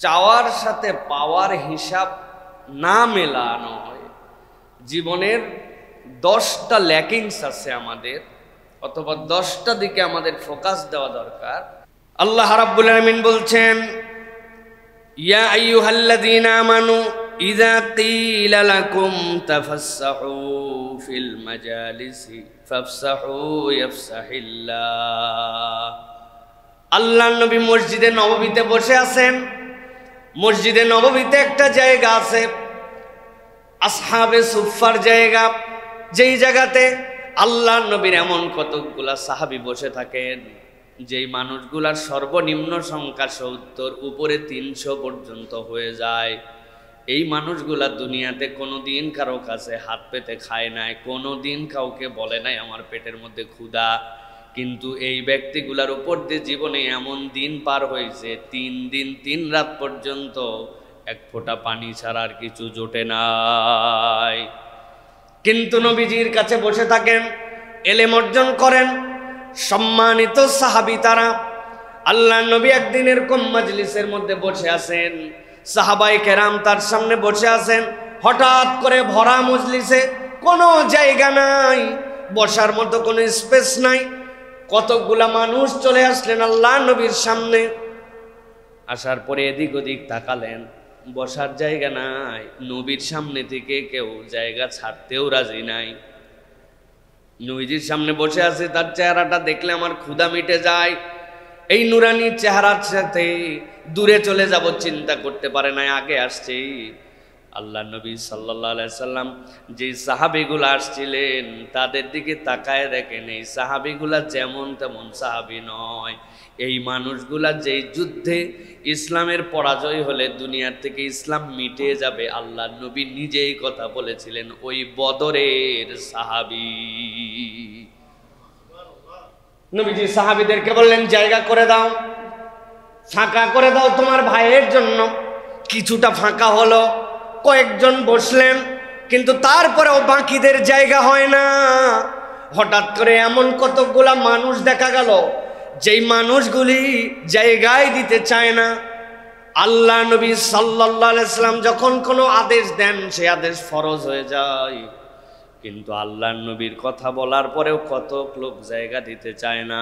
চাওয়ার সাথে পাওয়ার হিসাব না মেলানো হয়। জীবনের 10টা ল্যাকিংস আছে আমাদের, অথবা 10টা দিকে আমাদের ফোকাস দেওয়া দরকার। আল্লাহ রাব্বুল আলামিন বলছেন, ইয়া আইয়ুহাল্লাযীনা আমানু ইযা ক্বিলা লাকুম তাফাসসাহু ফিল মাজালিসি ফাফসাহু ইয়াফসাহিল্লাহ। আল্লাহর নবী মসজিদে নববীতে বসে আছেন। মসজিদে নববীতে একটা জায়গা আছে, আসহাবে সুফফার জায়গা, যেই জায়গাতে আল্লাহর নবীর এমন কতগুলা সাহাবী বসে থাকেন যেই মানুষগুলার সর্বনিম্ন সংখ্যা 70, উপরে 300 পর্যন্ত হয়ে যায়। এই মানুষগুলা দুনিয়াতে কোনোদিন কারো কাছে হাত পেতে খায় নাই, কোনোদিন কাউকে বলে নাই আমার পেটের মধ্যে ক্ষুধা। কিন্তু এই ব্যক্তিগুলার উপর দিয়ে জীবনে এমন দিন পার হয়েছে, 3 দিন 3 রাত পর্যন্ত এক ফোঁটা পানি ছাড়া আর কিছু জোটে নাই। কিন্তু নবীজির কাছে বসে থাকেন, এলেম অর্জন করেন, সম্মানিত সাহাবী তারা। আল্লাহর নবী একদিন এরকম মাজলিসের মধ্যে বসে আছেন, সাহাবায়ে কেরাম তার সামনে বসে আছেন। হঠাৎ করে ভরা মজলিসে কোনো জায়গা নাই, বসার মতো কোনো স্পেস নাই। কতগুলা মানুষ চলে আসলেন আল্লাহর নবীর সামনে। আসার পরে এদিক ওদিক তাকালেন, বসার জায়গা নাই। নবীর সামনে থেকে কেউ জায়গা ছাড়তেও রাজি নাই। নবীজির সামনে বসে আছে, তার চেহারাটা দেখলে আমার ক্ষুধা মিটে যায়। এই নুরানি চেহারার সাথে দূরে চলে যাব চিন্তা করতে পারে না, আগে আসছে। আল্লাহ নবী সাল্লাল্লাহু আলাইহি সাল্লাম যে সাহাবীগুলো আসছিলেন তাদের দিকে তাকায় দেখেন, এই সাহাবীগুলা যেমন তেমন সাহাবী নয়। এই মানুষগুলা যেই যুদ্ধে ইসলামের পরাজয় হলে দুনিয়ার থেকে ইসলাম মিটে যাবে, আল্লাহ নবী নিজেই কথা বলেছিলেন, ওই বদরের সাহাবী। নবীজি সাহাবীদেরকে বললেন, জায়গা করে দাও, ফাঁকা করে দাও তোমার ভাইয়ের জন্য। কিছুটা ফাঁকা হলো, কয়েকজন বসলেন, কিন্তু তারপরেও বাকিদের জায়গা হয় না। হঠাৎ করে এমন কতগুলা মানুষ দেখা গেল যেই মানুষগুলি জায়গায় দিতে চায় না। আল্লাহ নবী সাল্লাল্লাহু আলাইহি সাল্লাম যখন কোনো আদেশ দেন, সে আদেশ ফরজ হয়ে যায়। কিন্তু আল্লাহর নবীর কথা বলার পরেও কত লোক জায়গা দিতে চায় না।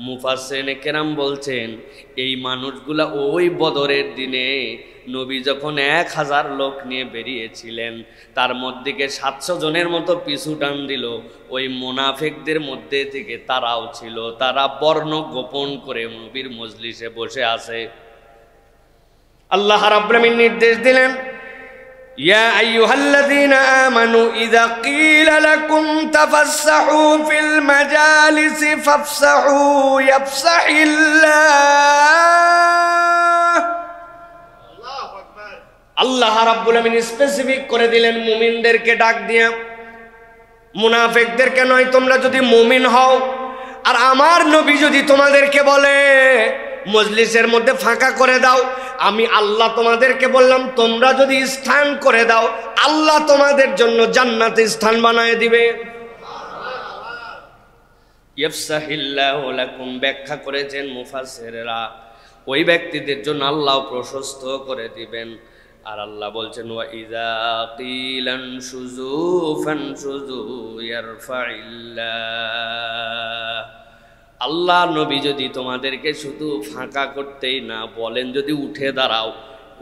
মুফাসসিরিনে কেরাম বলছেন, এই মানুষগুলা ওই বদরের দিনে নবী যখন 1000 লোক নিয়ে বেরিয়েছিলেন, তার মধ্যে 700 জনের মতো পিছু টান দিল। ওই মুনাফিকদের মধ্যে থেকে তারাও ছিল, তারা বর্ণ গোপন করে নবীর মজলিসে বসে আছে। আল্লাহ রাব্বুল আলামিন নির্দেশ দিলেন, ইয়া আইয়ুহাল্লাযীনা আমানু ইযা ক্বিলা লাকুম তাফাসসাহু ফিল মাজালিসি ফাফসাহু ইয়াফসাহিল্লাহ। আল্লাহু আকবার। আল্লাহ রাব্বুল আলামিন স্পেসিফিক করে দিলেন মুমিনদেরকে ডাক দিয়া, মুনাফিকদেরকে নয়। তোমরা যদি মুমিন হও আর আমার নবী যদি তোমাদেরকে বলে মজলিসের মধ্যে ফাঁকা করে দাও, আমি আল্লাহ তোমাদেরকে বললাম, তোমরা যদি স্থান করে দাও, আল্লাহ তোমাদের জন্য জান্নাতে স্থান বানায় দিবে। ইয়াফসাহিল্লাহু লাকুম ব্যাখ্যা করেছেন মুফাসসিররা, ওই ব্যক্তিদের জন্য আল্লাহ প্রশস্ত করে দিবেন। আর আল্লাহ বলছেন, ওয়া ইযা কিলান শুযু ফানশুযু ইয়ারফাইল্লাহ। আল্লাহ নবী যদি তোমাদেরকে শুধু ফাঁকা করতেই না বলেন, যদি উঠে দাঁড়াও,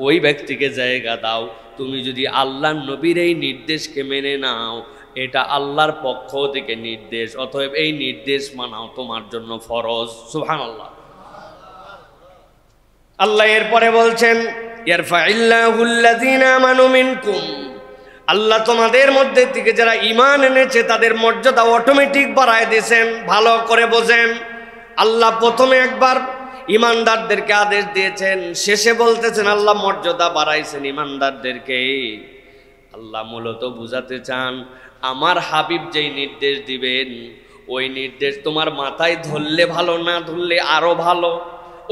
ওই ব্যক্তিকে জায়গা দাও, তুমি যদি আল্লাহ নবীর এই নির্দেশকে মেনে নাও, এটা আল্লাহর পক্ষ থেকে নির্দেশ, অতএব এই নির্দেশ মানাও তোমার জন্য ফরজ। সুবহানাল্লাহ। আল্লাহ এরপরে বলছেন, ইয়ারফাইল্লাহুল্লাযীনা আমানু মিনকুম। আল্লাহ তোমাদের মধ্যে থেকে যারা ঈমান এনেছে তাদের মর্যাদা অটোমেটিক বাড়ায় দিয়েছেন। ভালো করে বোঝেন, আল্লাহ প্রথমে একবার ঈমানদারদেরকে আদেশ দিয়েছেন, শেষে বলতেছেন আল্লাহ মর্যাদা বাড়াইছেন ঈমানদারদেরকে। আল্লাহ মূলত বুঝাতে চান, আমার হাবিব যেই নির্দেশ দিবেন, ওই নির্দেশ তোমার মাথায় ধরলে ভালো, না ধরলে আরো ভালো।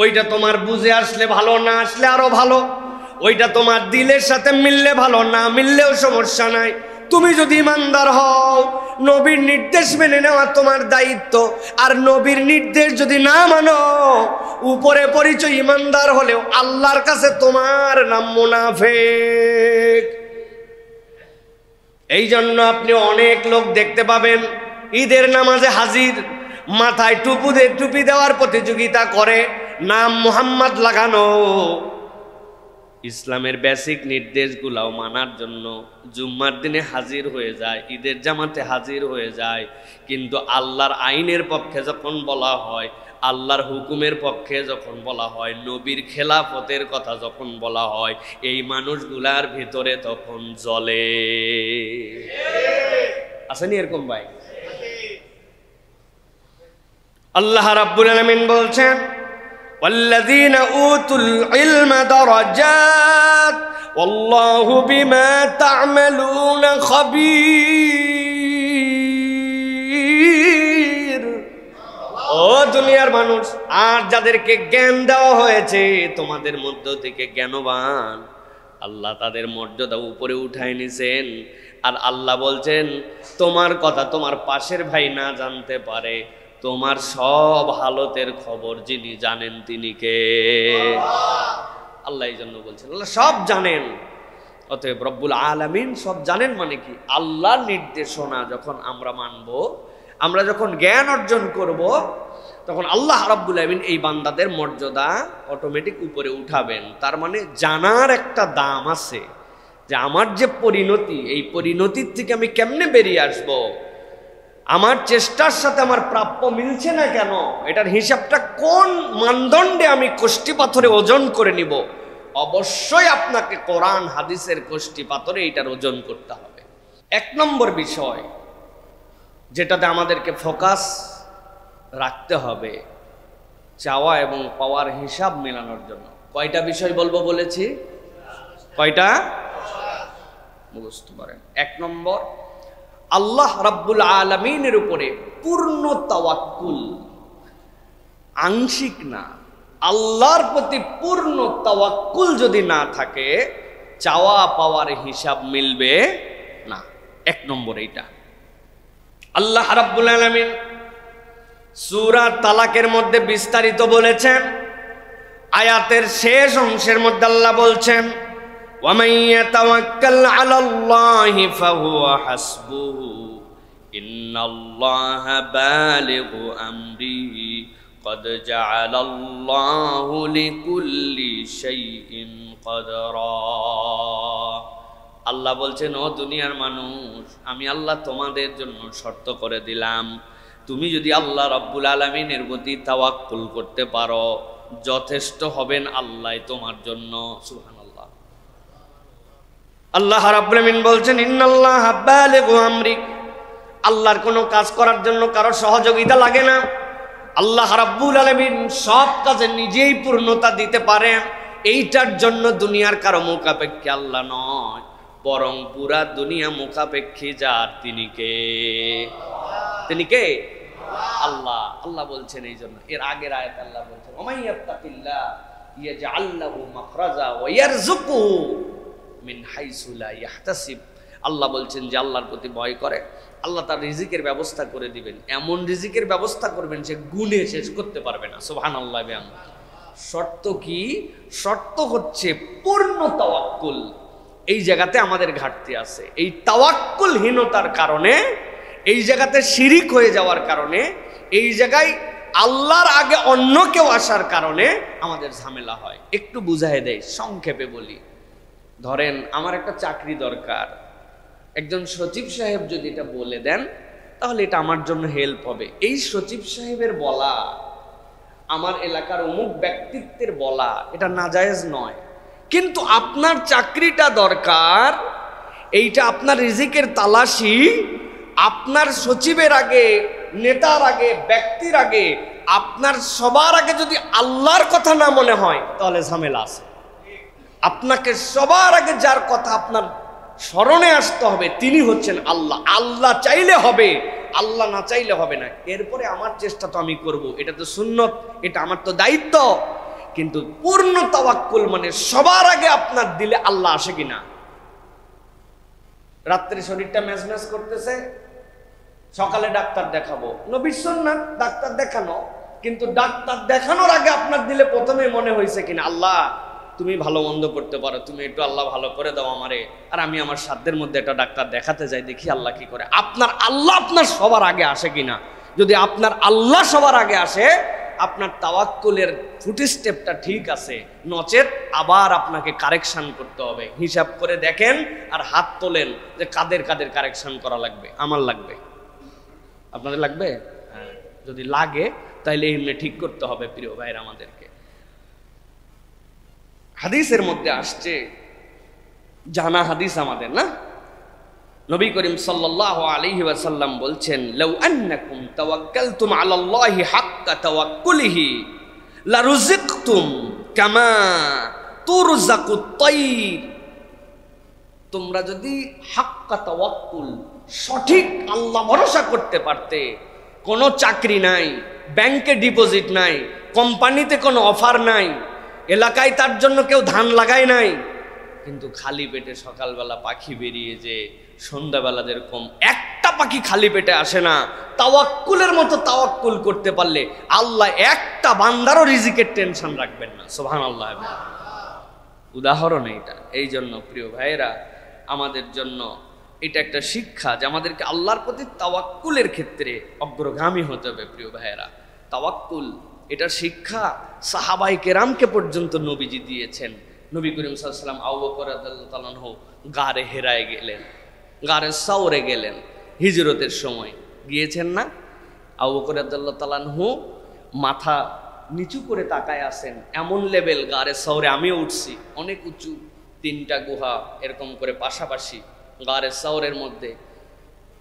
ওইটা তোমার বুঝে আসলে ভালো, না আসলে আরো ভালো। ওইটা তোমার দিলের সাথে মিললে ভালো, না মিললেও সমস্যা নাই। তুমি যদি ইমানদার হও, নবীর নির্দেশ মেনে নেওয়া তোমার দায়িত্ব। আর নবীর নির্দেশ যদি না মানো, উপরে পরিচয় ইমানদার হলেও আল্লাহর কাছে তোমার নাম মুনাফিক। এই জন্য আপনি অনেক লোক দেখতে পাবেন ঈদের নামাজে হাজির, মাথায় টুপি দেওয়ার প্রতিযোগিতা করে, নাম মুহাম্মদ লাগানো। ইসলামের বেসিক নির্দেশগুলাও মানার জন্য জুম্মার দিনে হাজির হয়ে যায়, ঈদের জামাতে হাজির হয়ে যায়, কিন্তু আল্লাহর আইনের পক্ষে যখন বলা হয়, আল্লাহর হুকুমের পক্ষে যখন বলা হয়, নবীর খেলাফতের কথা যখন বলা হয়, এই মানুষগুলার ভিতরে তখন জ্বলে। আসেনি এরকম ভাই? আল্লাহ রাব্বুল আলামিন বলছেন, والذين أوتوا العلم درجات والله بما تعملون خبير। ও দুনিয়ার মানুষ, আর যাদেরকে জ্ঞান দেওয়া হয়েছে তোমাদের মধ্য থেকে জ্ঞানবান, আল্লাহ তাদের মর্যাদা উপরে উঠায় নিছেন। আর আল্লাহ বলছেন, তোমার কথা তোমার পাশের ভাই না জানতে পারে, তোমার সব হালতের খবর যিনি জানেন তিনি কে? আল্লাহ। এই জন্য বলছেন আল্লাহ সব জানেন। অতএব রব্বুল আলামিন সব জানেন মানে কি? আল্লাহর নির্দেশনা যখন আমরা মানব, আমরা যখন জ্ঞান অর্জন করব, তখন আল্লাহ রাব্বুল আলামিন এই বান্দাদের মর্যাদা অটোমেটিক উপরে উঠাবেন। তার মানে জানার একটা দাম আছে যে আমার যে পরিণতি, এই পরিণতির থেকে আমি কেমনে বেরিয়ে আসব, আমার চেষ্টার সাথে আমার প্রাপ্য মিলছে না কেন, এটার হিসাবটা কোন মানদণ্ডে আমি কষ্টি পাথরে ওজন করে নিব। অবশ্যই আপনাকে কোরআন হাদিসের কষ্টি পাথরে এটার ওজন করতে হবে। এক নম্বর বিষয় যেটাতে আমাদেরকে ফোকাস রাখতে হবে, চাওয়া এবং পাওয়ার হিসাব মেলানোর জন্য। কয়টা বিষয় বলবো বলেছি? কয়টা? মুখস্থ করেন। এক নম্বর, আল্লাহ রাব্বুল আলামিনের উপরে পূর্ণ তাওয়াক্কুল, আংশিক না। আল্লাহর প্রতি পূর্ণ তাওয়াক্কুল যদি না থাকে, চাওয়া পাওয়ার হিসাব মিলবে না। এক নম্বর এইটা। আল্লাহ রাব্বুল আলামিন সূরা তালাকের মধ্যে বিস্তারিত বলেছেন। আয়াতের শেষ অংশের মধ্যে আল্লাহ বলছেন, وَمَن يَتَوَكَّلْ عَلَى اللَّهِ فَهُوَ حَسْبُهُ إِنَّ اللَّهَ بَالِغُ أَمْرِهِ قَدْ جَعَلَ اللَّهُ لِكُلِّ شَيْءٍ قَدْرًا। আল্লাহ বলছেন, ও দুনিয়ার মানুষ, আমি আল্লাহ তোমাদের জন্য শর্ত করে দিলাম, তুমি যদি আল্লাহ রাব্বুল আলামিনের প্রতি তাওয়াক্কুল করতে পারো, যথেষ্ট হবেন আল্লাহ তোমার জন্য। সুবহানাল্লাহ। আল্লাহ রাব্বুল আলামিন বলছেন, ইন্নাল্লাহা বালিগু আমরি, আল্লাহর কোনো কাজ করার জন্য কারো সহযোগিতা লাগে না। আল্লাহ রাব্বুল আলামিন সব কাজে নিজেই পূর্ণতা দিতে পারেন। এইটার জন্য দুনিয়ার কারো মুখাপেক্ষী আল্লাহ নয়, বরং পুরা দুনিয়া মুখাপেক্ষী যার, তিনি কে? তিনি কে? আল্লাহ। আল্লাহ বলছেন এই জন্য এর আগের আয়াত আল্লাহ বলছেন, ওমাইয়াত্তাকিল্লাহ ইয়াজআল লাহু মাখরাজা ওয়া ইয়ারযুকুহু মিন হাইসু লা ইয়াহতাসিব। আল্লাহ বলছেন যে আল্লাহর প্রতি ভয় করে, আল্লাহ তার রিজিকের ব্যবস্থা করে দিবেন, এমন রিজিকের ব্যবস্থা করবেন সে গুণে শেষ করতে পারবে না। সুবহানাল্লাহ। শর্ত কি? শর্ত হচ্ছে পূর্ণ তাওয়াক্কুল। এই জায়গাতে আমাদের ঘাটতি আছে। এই তাওয়াক্কুলহীনতার কারণে, এই জায়গাতে শিরিক হয়ে যাওয়ার কারণে, এই জায়গায় আল্লাহর আগে অন্য কেউ আসার কারণে আমাদের ঝামেলা হয়। একটু বুঝাই দেয়, সংক্ষেপে বলি। ধরেন আমার একটা চাকরি দরকার, একজন সচিব সাহেব যদি এটা বলে দেন তাহলে এটা আমার জন্য হেল্প হবে। এই সচিব সাহেবের বলা, আমার এলাকার অমুক ব্যক্তিত্বের বলা, এটা নাজায়েজ নয়। কিন্তু আপনার চাকরিটা দরকার, এইটা আপনার রিজিকের তালাশি, আপনার সচিবের আগে, নেতার আগে, ব্যক্তির আগে, আপনার সবার আগে যদি আল্লাহর কথা না মনে হয় তাহলে ঝামেলা আছে। আপনাকে সবার আগে যার কথা আপনার স্মরণে আসতে হবে তিনি হচ্ছেন আল্লাহ। আল্লাহ চাইলে হবে, আল্লাহ না চাইলে হবে না। এরপরে আমার চেষ্টা তো আমি করব, এটা তো সুন্নত, এটা আমার তো দায়িত্ব। কিন্তু পূর্ণ তাওয়াক্কুল মানে সবার আগে আপনার দিলে আল্লাহ আসে কিনা, রাত্রে শরীরটা ম্যাজম্যাজ করতেছে, সকালে ডাক্তার দেখাবো, নবীর সুন্নাত ডাক্তার দেখানো। কিন্তু ডাক্তার দেখানোর আগে আপনার দিলে প্রথমে মনে হয়েছে কিনা, আল্লাহ তুমি ভালো মন্দ করতে পারো, তুমি একটু আল্লাহ ভালো করে দাও আমারে, আর আমি আমার সাধ্যের মধ্যে একটা ডাক্তার দেখাতে যাই, দেখি আল্লাহ কি করে। আপনার আল্লাহ আপনার সবার আগে আসে কিনা। যদি আপনার আল্লাহ সবার আগে আসে, আপনার তাওয়াক্কুলের ফুট স্টেপটা ঠিক আছে, নচেত আবার আপনাকে কারেকশন করতে হবে। হিসাব করে দেখেন আর হাত তোলেন যে কাদের কাদের কারেকশন করা লাগবে। আমার লাগবে, আপনাদের লাগবে? হ্যাঁ, যদি লাগে তাইলে এমনি ঠিক করতে হবে প্রিয় ভাইয়ের আমাদেরকে। হাদিসের মধ্যে আসছে, জানা হাদিস আমাদের না, নবী করিম সাল্লাল্লাহু আলাইহি ওয়াসাল্লাম বলছেন, লাউ আন্নাকুম তাওয়াক্কালতুম আলাল্লাহি হাক্কা তাওয়াক্কুলিহি লারুযিকতুম কামা তুরযাকুত তায়র। তোমরা যদি হাক্কা তাওয়াক্কুল, সঠিক আল্লাহ ভরসা করতে পারতে, কোনো চাকরি নাই, ব্যাংকে ডিপোজিট নাই, কোম্পানিতে কোনো অফার নাই, এলাকায় তার জন্য কেউ ধান লাগায় নাই, কিন্তু খালি পেটে সকালবেলা পাখি বেরিয়ে যে সন্ধ্যাবেলা যেরকম একটা পাখি খালি পেটে আসে না, তাওয়াক্কুলের মতো তাওয়াক্কুল করতে পারলে আল্লাহ একটা বান্দারও রিজিকের টেনশন রাখবেন না। সুবহানাল্লাহ। উদাহরণ এটা। এই জন্য প্রিয় ভাইয়েরা, আমাদের জন্য এটা একটা শিক্ষা যে আমাদেরকে আল্লাহর প্রতি তাওয়াক্কুলের ক্ষেত্রে অগ্রগামী হতে হবে। প্রিয় ভাইয়েরা, তাওয়াক্কুল এটা শিক্ষা সাহাবায়ে কেরামকে পর্যন্ত নবীজি দিয়েছেন। নবী করিম সাল্লাল্লাহু আলাইহি ওয়াসাল্লাম আবু বকর রাদিয়াল্লাহু তাআলা আনহু গারে হেরায় গেলেন, গারে সাওরে গেলেন, হিজরতের সময় গিয়েছেন না? আবু বকর রাদিয়াল্লাহু তাআলা আনহু মাথা নিচু করে তাকায় আছেন, এমন লেভেল গারে সাওরে আমিও উঠছি, অনেক উঁচু, 3টা গুহা এরকম করে পাশাপাশি গারে সাওরের মধ্যে,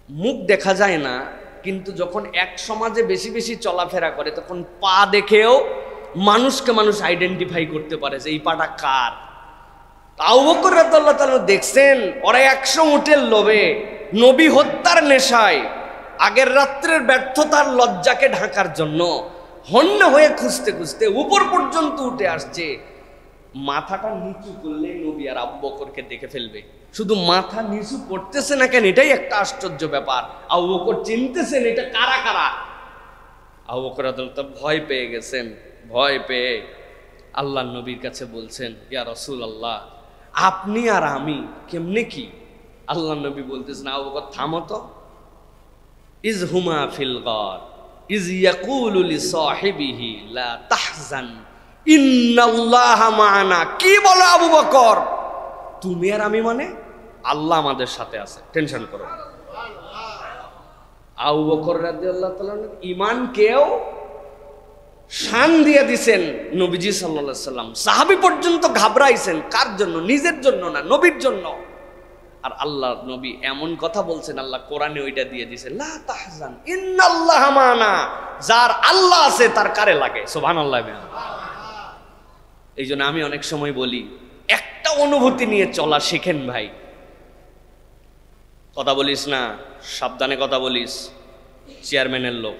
মুখ দেখা যায় না, কিন্তু যখন এক সমাজে বেশি বেশি চলাফেরা করে তখন পা দেখেও মানুষকে মানুষ আইডেন্টিফাই করতে পারে যে এই পাটা কার। আবু বকর রাদিয়াল্লাহু তাআলা দেখছেন ওরা 100 উটের লোভে, নবী হত্যার নেশায়, আগের রাত্রের ব্যর্থতার লজ্জাকে ঢাকার জন্য হন্য হয়ে খুঁজতে খুঁজতে উপর পর্যন্ত উঠে আসছে। মাথাটা নিচু করলে নবী আর আবু বকরকে দেখে ফেলবে। শুধু মাথা নিচু করতেছে না কেন, এটাই একটা আশ্চর্য ব্যাপার। আবু বকর চিনতেছেন এটা কারা কারা। আবু বকর রাদিয়াল্লাহু তাআলা ভয় পেয়ে গেছেন। ভয় পেয়ে আল্লাহ নবীর কাছে বলছেন, ইয়া রাসূলুল্লাহ, আপনি আর আমি কেমনে কি? আল্লাহ নবী বলতেছেন, আবু বকর থামো তো। ইজ হুমা ফিল গার ইজ ইয়াকুলু লিসাহিবিহি লা তাহজান ইন্নাল্লাহা মা'ানা। কি বলো আবু বকর, তুমি আর আমি মানে? আল্লাহ আমাদের সাথে আছে, টেনশন করো না। আবু বকর রাদিয়াল্লাহু তাআলা ঈমানকেও শান দিয়ে দিছেন নবীজি সাল্লাল্লাহু আলাইহি সাল্লাম। সাহাবী পর্যন্ত ঘাবড়াইছেন, কার জন্য? নিজের জন্য না, নবীর জন্য। আর আল্লাহ নবী এমন কথা বলছেন, আল্লাহ কোরআনে ওইটা দিয়ে দিয়েছেন, লা তাহজান ইন্নাল্লাহা মা'ানা। যার আল্লাহ আছে তার কারে লাগে? সুবহানাল্লাহ। এই জন্য আমি অনেক সময় বলি, একটা অনুভূতি নিয়ে চলা শিখেন ভাই। কথা বলিস না, সাবধানে কথা বলিস, চেয়ারম্যানের লোক,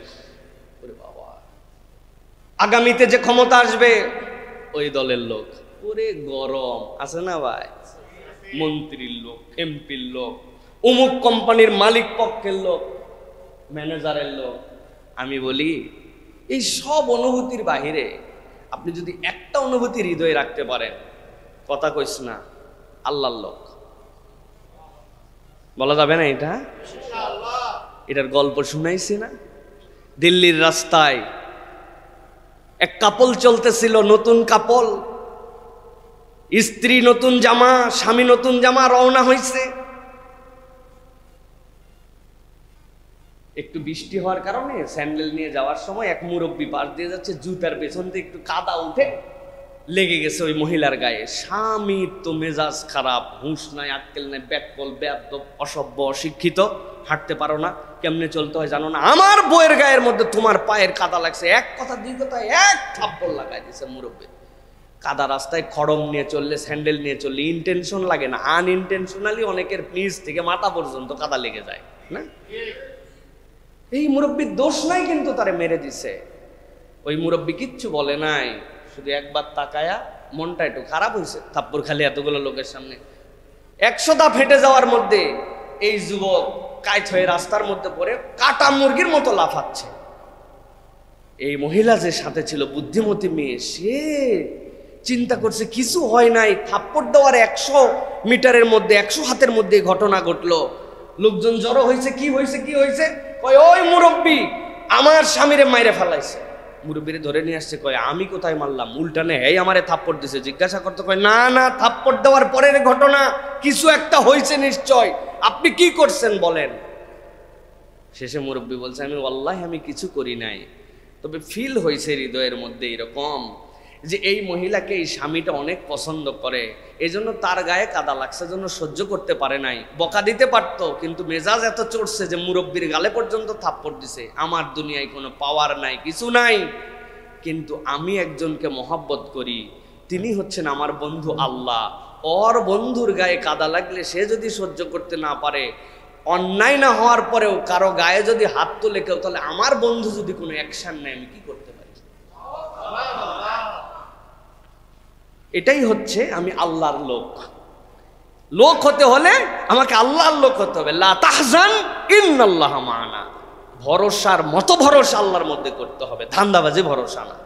ওরে বাবা, আগামীতে যে ক্ষমতা আসবে ওই দলের লোক, ওরে গরম আছে না ভাই, মন্ত্রীর লোক, এমপির লোক, অমুক কোম্পানির মালিক পক্ষের লোক, ম্যানেজারের লোক। আমি বলি এই সব অনুভূতির বাহিরে আপনি যদি একটা অনুভূতি হৃদয়ে রাখতে পারেন, কথা কইস না, আল্লাহর লোক। বলা যাবে না এটা? এটার গল্প শুনাইছি না? দিল্লির রাস্তায় এক কাপল চলতেছিল, নতুন কাপল, স্ত্রী নতুন জামা, স্বামী নতুন জামা, রওনা হয়েছে। একটু বৃষ্টি হওয়ার কারণে স্যান্ডেল নিয়ে যাওয়ার সময় এক মুরব্বী পাশ দিয়ে যাচ্ছে, জুতার পেছন থেকে একটু কাদা উঠে লেগে গেছে ওই মহিলার গায়ে। স্বামীর তো মেজাজ খারাপ, হুঁশ নাই, আক্কেল নাই, ব্যাককল, বেয়াদব, অসভ্য, অশিক্ষিত, হাঁটতে পারো না, কেমনে চলতে হয় জানো না, আমার বইয়ের গায়ের মধ্যে তোমার পায়ের কাদা লাগছে। এক কথা দুই কথা এক থাপ্পড় লাগাই দিছে মুরব্বী। কাদা রাস্তায় খড়ম নিয়ে চললে, স্যান্ডেল নিয়ে চললে ইনটেনশন লাগে না, আনইনটেনশনালি অনেকের নিচ থেকে মাথা পর্যন্ত কাদা লেগে যায় না। এই মুরব্বীর দোষ নাই, কিন্তু তারে মেরে দিছে। ওই মুরব্বী কিচ্ছু বলে নাই, শুধু একবার তাকায়া মনটা একটু খারাপ হয়েছে, থাপ্পড় খালি এতগুলো লোকের সামনে। 100 দা ফেটে যাওয়ার মধ্যে এই যুবক কাইত হয়ে রাস্তার মধ্যে পড়ে কাটা মুরগির মতো লাফাচ্ছে। এই মহিলা যে সাথে ছিল বুদ্ধিমতী মেয়ে, সে চিন্তা করছে কিছু হয় নাই, থাপ্পড় দেওয়ার 100 মিটারের মধ্যে 100 হাতের মধ্যে ঘটনা ঘটলো। লোকজন জড়ো হয়েছে, কি হয়েছে কি হয়েছে, কয় ওই মুরব্বী আমার স্বামীরে মাইরে ফেলাইছে। মুরব্বীরে ধরে নিয়ে আসছে, কয় আমি কোথায় মারলাম, উল্টানে হেই আমারে থাপ্পড় দিছে। জিজ্ঞাসা করতে, কয় না না, থাপ্পড় দেওয়ার পরের ঘটনা, কিছু একটা হয়েছে নিশ্চয়, আপনি কি করছেন বলেন। শেষে মুরব্বী বলছে, আমি ওয়াল্লাহি আমি কিছু করি নাই, তবে ফিল হয়েছে হৃদয়ের মধ্যে এরকম যে এই মহিলাকে এই স্বামীটা অনেক পছন্দ করে, এজন্য তার গায়ে কাদা লাগছে, জন্য সহ্য করতে পারে নাই। বকা দিতে পারতো, কিন্তু মেজাজ এত চড়ছে যে মুরব্বির গালে পর্যন্ত থাপ্পড় দিছে। আমার দুনিয়ায় কোনো পাওয়ার নাই, কিছু নাই, কিন্তু আমি একজনকে মহব্বত করি, তিনি হচ্ছেন আমার বন্ধু আল্লাহ। ওর বন্ধুর গায়ে কাদা লাগলে সে যদি সহ্য করতে না পারে, অন্যায় না হওয়ার পরেও কারো গায়ে যদি হাত তোলে কেউ, তাহলে আমার বন্ধু যদি কোনো অ্যাকশন নেয় আমি কি করতে পারি? এটাই হচ্ছে আমি আল্লাহর লোক। লোক হতে হলে আমাকে আল্লাহর লোক হতে হবে। লা তাহজান ইন্নাল্লাহ মা'ানা, ভরসার মতো ভরসা আল্লাহর মধ্যে করতে হবে, ধান্দাবাজি ভরসা না।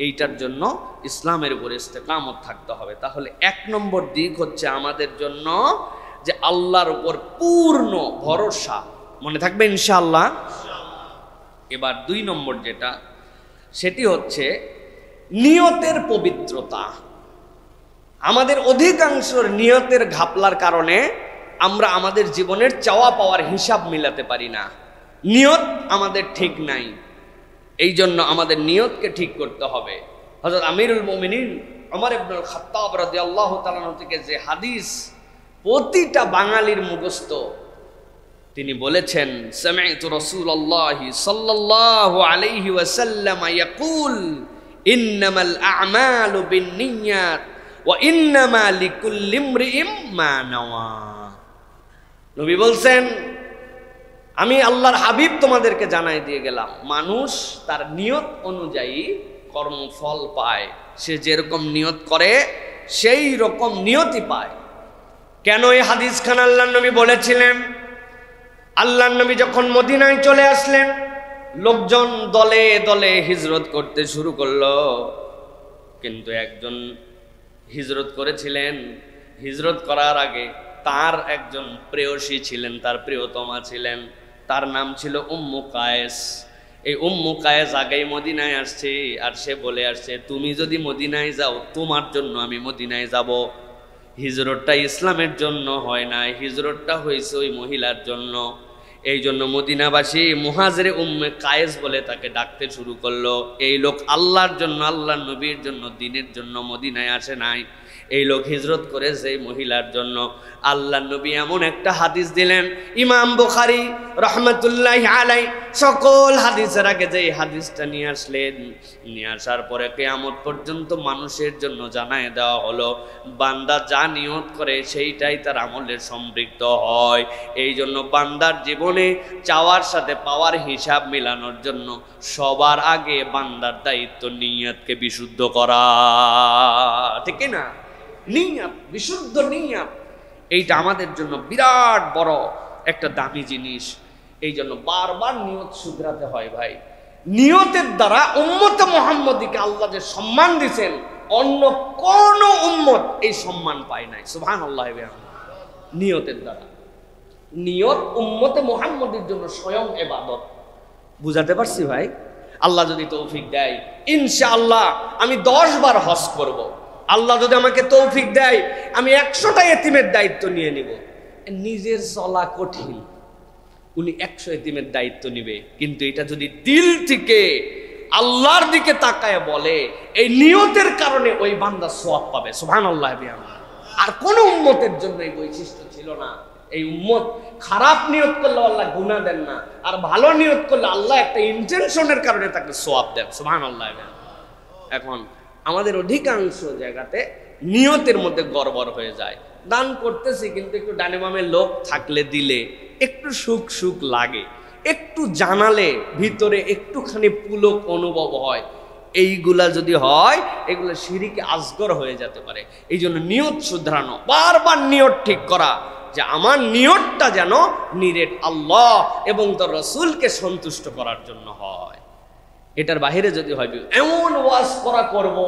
এইটার জন্য ইসলামের উপর ইস্তেকামত থাকতে হবে। তাহলে 1 নম্বর দিক হচ্ছে আমাদের জন্য যে আল্লাহর উপর পূর্ণ ভরসা, মনে থাকবে ইনশাআল্লাহ। এবার 2 নম্বর যেটা, সেটি হচ্ছে নিয়তের পবিত্রতা। আমাদের অধিকাংশের নিয়তের ঘাপলার কারণে আমরা আমাদের জীবনের চাওয়া পাওয়ার হিসাব মিলাতে পারি না। নিয়ত আমাদের ঠিক নাই, এই জন্য আমাদের নিয়তকে ঠিক করতে হবে। হযরত আমিরুল মুমিনিন ওমর ইবনুল খাত্তাব রাদিয়াল্লাহু তাআলা থেকে যে হাদিস প্রতিটা বাঙালির মুখস্থ, তিনি বলেছেন, সামি'তু রাসূলুল্লাহি সাল্লাল্লাহু আলাইহি ওয়াসাল্লাম ইয়াকুল ইন্নামাল আ'মালু বিন্নিয়াত ওয়া ইন্নামা লিকুল্লি ইমরিইম মা নাওয়া। নবী বলছেন, আমি আল্লাহর হাবিব তোমাদেরকে জানাই দিয়ে গেলাম, মানুষ তার নিয়ত অনুযায়ী কর্মফল পায়। সে যেরকম নিয়ত করে সেই রকম নিয়তি পায়। কেন এই হাদিস খান আল্লাহর নবী বলেছিলেন? আল্লাহর নবী যখন মদিনায় চলে আসলেন, লোকজন দলে দলে হিজরত করতে শুরু করলো, কিন্তু একজন হিজরত করেছিলেন। হিজরত করার আগে তার একজন প্রেয়সী ছিলেন, তার প্রিয়তমা ছিলেন, তার নাম ছিল উম্মু কায়েস। এই উম্মু কায়েস আগেই মদিনায় আসছে, আর সে বলে আসছে, তুমি যদি মদিনায় যাও তোমার জন্য আমি মদিনায় যাব। হিজরতটা ইসলামের জন্য হয় না, হিজরতটা হয়েছে ওই মহিলার জন্য। এই জন্য মদিনাবাসী মুহাজিরে উম্মে কায়েস বলে তাকে ডাকতে শুরু করলো। এই লোক আল্লাহর জন্য, আল্লাহর নবীর জন্য, দ্বীনের জন্য মদিনায় আসে নাই, এই লোক হিজরত করেছে এই মহিলার জন্য। আল্লাহর নবী এমন একটা হাদিস দিলেন, ইমাম বুখারী রাহমাতুল্লাহি আলাইহি সকল হাদিসের আগে যে হাদিসটা নিয়ে আসলেন, নিয়ে আসার পরে কিয়ামত পর্যন্ত মানুষের জন্য জানায় দেওয়া হলো, বান্দা যা নিয়ত করে সেইটাই তার আমলের সম্পৃক্ত হয়। এই জন্য বান্দার জীবনে চাওয়ার সাথে পাওয়ার হিসাব মেলানোর জন্য সবার আগে বান্দার দায়িত্ব নিয়তকে বিশুদ্ধ করা, ঠিক না? নিয়ত, বিশুদ্ধ নিয়ত, এইটা আমাদের জন্য বিরাট বড় একটা দামি জিনিস। এই জন্য বারবার নিয়ত শুধরাতে হয় ভাই। নিয়তের দ্বারা উম্মতে মুহাম্মদীকে আল্লাহ যে সম্মান দিয়েছেন, অন্য কোন উম্মত এই সম্মান পায় নাই। সুবহানাল্লাহ। নিয়তের দ্বারা, নিয়ত উম্মতে মুহাম্মদীর জন্য স্বয়ং ইবাদত। বুঝাতে পারছি ভাই? আল্লাহ যদি তৌফিক দেয়, ইনশাআল্লাহ আমি 10 বার হজ করব। আল্লাহ যদি আমাকে তৌফিক দেয়, আমি 100টা এতিমের দায়িত্ব নিয়ে নিব। নিজের চলা কঠিন, উনি 100 এতিমের দায়িত্ব নিবে, কিন্তু এটা যদি দিল থেকে আল্লাহর দিকে তাকায় বলে, এই নিয়তের কারণে ওই বান্দা সওয়াব পাবে। সুবহানাল্লাহ। আর কোন উম্মতের জন্য এই বৈশিষ্ট্য ছিল না। এই উম্মত খারাপ নিয়ত করলে আল্লাহ গুনাহ দেন না, আর ভালো নিয়ত করলে আল্লাহ একটা ইন্টেনশনের কারণে তাকে সওয়াব দেন। সুবহানাল্লাহ। এখন আমাদের অধিকাংশ জায়গাতে নিয়তের মধ্যে গড়বড় হয়ে যায়। দান করতেছি, কিন্তু একটু ডানে বামে লোক থাকলে দিলে একটু সুখ সুখ লাগে, একটু জানালে ভিতরে একটুখানি পুলক অনুভব হয়। এইগুলা যদি হয়, এগুলো শিরকে আসগর হয়ে যেতে পারে। এই জন্য নিয়ত শুধরানো, বারবার নিয়ত ঠিক করা, যে আমার নিয়তটা যেন নিরেট আল্লাহ এবং তার রাসূলকে সন্তুষ্ট করার জন্য হয়। এটার বাইরে যদি হয় এমন ওয়াজ করা করব,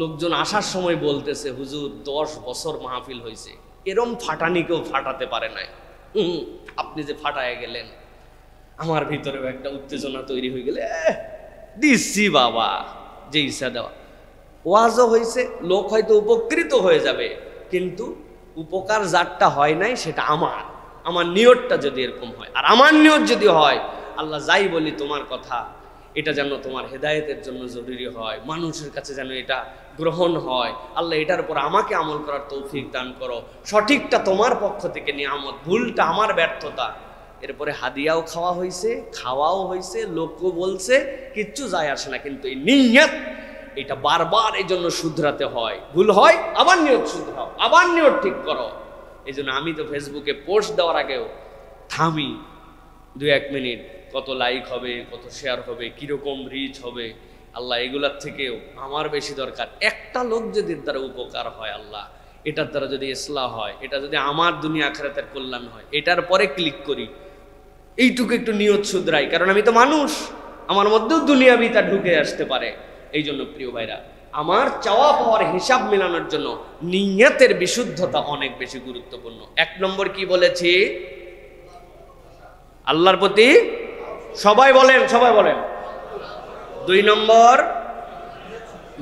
লোকজন আসার সময় বলতেছে হুজুর 10 বছর মাহফিল হয়েছে, এরম ফাটানি কেউ ফাটাতে পারে নাই, আপনি যে ফাটায় গেলেন। আমার ভিতরেও একটা উত্তেজনা তৈরি হয়ে গেলে দিচ্ছি বাবা, যে ইচ্ছা দেওয়া। ওয়াজও হয়েছে, লোক হয়তো উপকৃত হয়ে যাবে, কিন্তু উপকার যারটা হয় নাই সেটা আমার নিয়তটা যদি এরকম হয়, আর আমার নিয়ত যদি হয় আল্লাহ যাই বলি তোমার কথা এটা যেন তোমার হেদায়েতের জন্য জরুরি হয়, মানুষের কাছে যেন এটা গ্রহণ হয়, আল্লাহ এটার উপর আমাকে আমল করার তৌফিক দান করো, সঠিকটা তোমার পক্ষ থেকে নিয়ামত, ভুলটা আমার ব্যর্থতা। এরপরে হাদিয়াও খাওয়া হয়েছে, খাওয়াও হয়েছে, লোকও বলছে, কিচ্ছু যায় আসে না, কিন্তু এই নিয়ত এটা বারবার এই জন্য শুধরাতে হয়। ভুল হয় আবার নিয়ত শুধরাও, আবার নিয়ত ঠিক করো। এই জন্য আমি তো ফেসবুকে পোস্ট দেওয়ার আগেও থামি 2-1 মিনিট, কত লাইক হবে, কত শেয়ার হবে, কিরকম রিচ হবে, আল্লাহ এগুলার থেকেও আমার বেশি দরকার একটা লোক যদি দ্বারা উপকার হয়, আল্লাহ এটার দ্বারা যদি ইসলাহ হয়, এটা যদি আমার দুনিয়া আখিরাতের কল্যাণ হয়, এটার পরে ক্লিক করি। এইটুকু একটু নিয়ত শুধরাই, কারণ আমি তো মানুষ, আমার মধ্যেও দুনিয়াবিতা ঢুকে আসতে পারে। এই জন্য প্রিয় ভাইরা, আমার চাওয়া পাওয়ার হিসাব মেলানোর জন্য নিয়তের বিশুদ্ধতা অনেক বেশি গুরুত্বপূর্ণ। 1 নম্বর কি বলেছি? আল্লাহর প্রতি, সবাই বলেন 2 নম্বর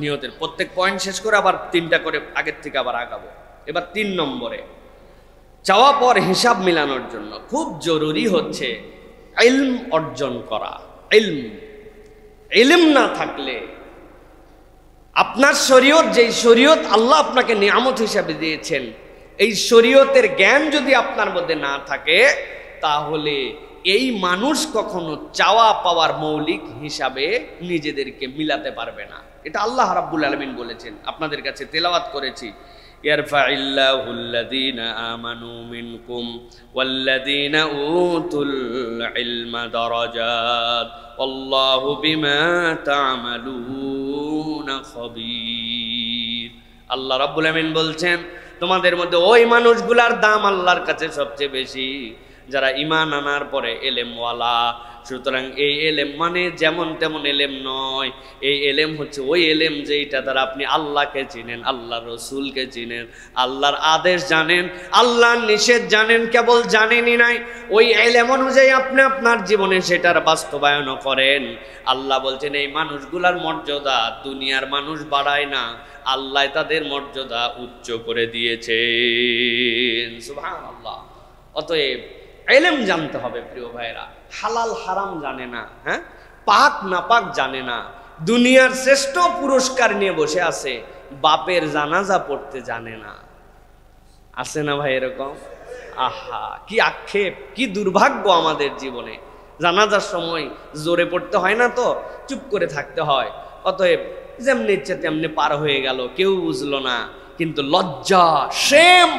নিয়তের। প্রত্যেক পয়েন্ট শেষ করে আবার 3টা করে আগের থেকে আবার আগাবো। এবার 3 নম্বরে চাওয়া পাওয়ার হিসাব মেলানোর জন্য খুব জরুরি হচ্ছে ইলম অর্জন করা। ইলম না থাকলে আপনার শরীয়ত, যেই শরীয়ত আল্লাহ আপনাকে নিয়ামত হিসাবে দিয়েছেন, এই শরীয়তের জ্ঞান যদি আপনার মধ্যে না থাকে, তাহলে এই মানুষ কখনো চাওয়া পাওয়ার মৌলিক হিসাবে নিজেদেরকে মিলাতে পারবে না। এটা আল্লাহ রাব্বুল আলামিন বলেছেন, আপনাদের কাছে তেলাওয়াত করেছি, ইয়ারফাইল্লাহুল্লাযীনা আমানু মিনকুম ওয়াল্লাযীনা উতুল ইলমা দারাজাত আল্লাহু বিমা তা'মালুনা খাবীর। আল্লাহ রাব্বুল আলামিন বলছেন, তোমাদের মধ্যে ওই মানুষগুলার দাম আল্লাহর কাছে সবচেয়ে বেশি যারা ঈমান আনার পরে এলেমওয়ালা। সুতরাং এই এলেম মানে যেমন তেমন এলেম নয়, এই এলেম হচ্ছে ওই এলেম যেটা দ্বারা আপনি আল্লাহকে চিনেন, আল্লাহর রসুলকে চিনেন, আল্লাহর আদেশ জানেন, আল্লাহর নিষেধ জানেন, কেবল জানেনই নাই, ওই এলেম অনুযায়ী আপনি আপনার জীবনে সেটার বাস্তবায়ন করেন। আল্লাহ বলছেন এই মানুষগুলার মর্যাদা দুনিয়ার মানুষ বাড়ায় না, আল্লাহ তাদের মর্যাদা উচ্চ করে দিয়েছেন। সুবহানাল্লাহ। অতএব ইলম জানতে হবে প্রিয় ভাইরা। হালাল হারাম জানে না, হ্যাঁ, পাক নাপাক জানে না, দুনিয়ার শ্রেষ্ঠ পুরস্কার নিয়ে বসে আছে, বাপের জানাজা পড়তে জানে না। আছে না ভাই এরকম? আহা, কি আক্ষেপ, কি দুর্ভাগ্য আমাদের জীবনে। জানাজার সময় জোরে পড়তে হয় না, তো চুপ করে থাকতে হয়। অতএব যেমনি ইচ্ছে তেমনি পার হয়ে গেল, কেউ বুঝলো না। কিন্তু লজ্জা, শেম,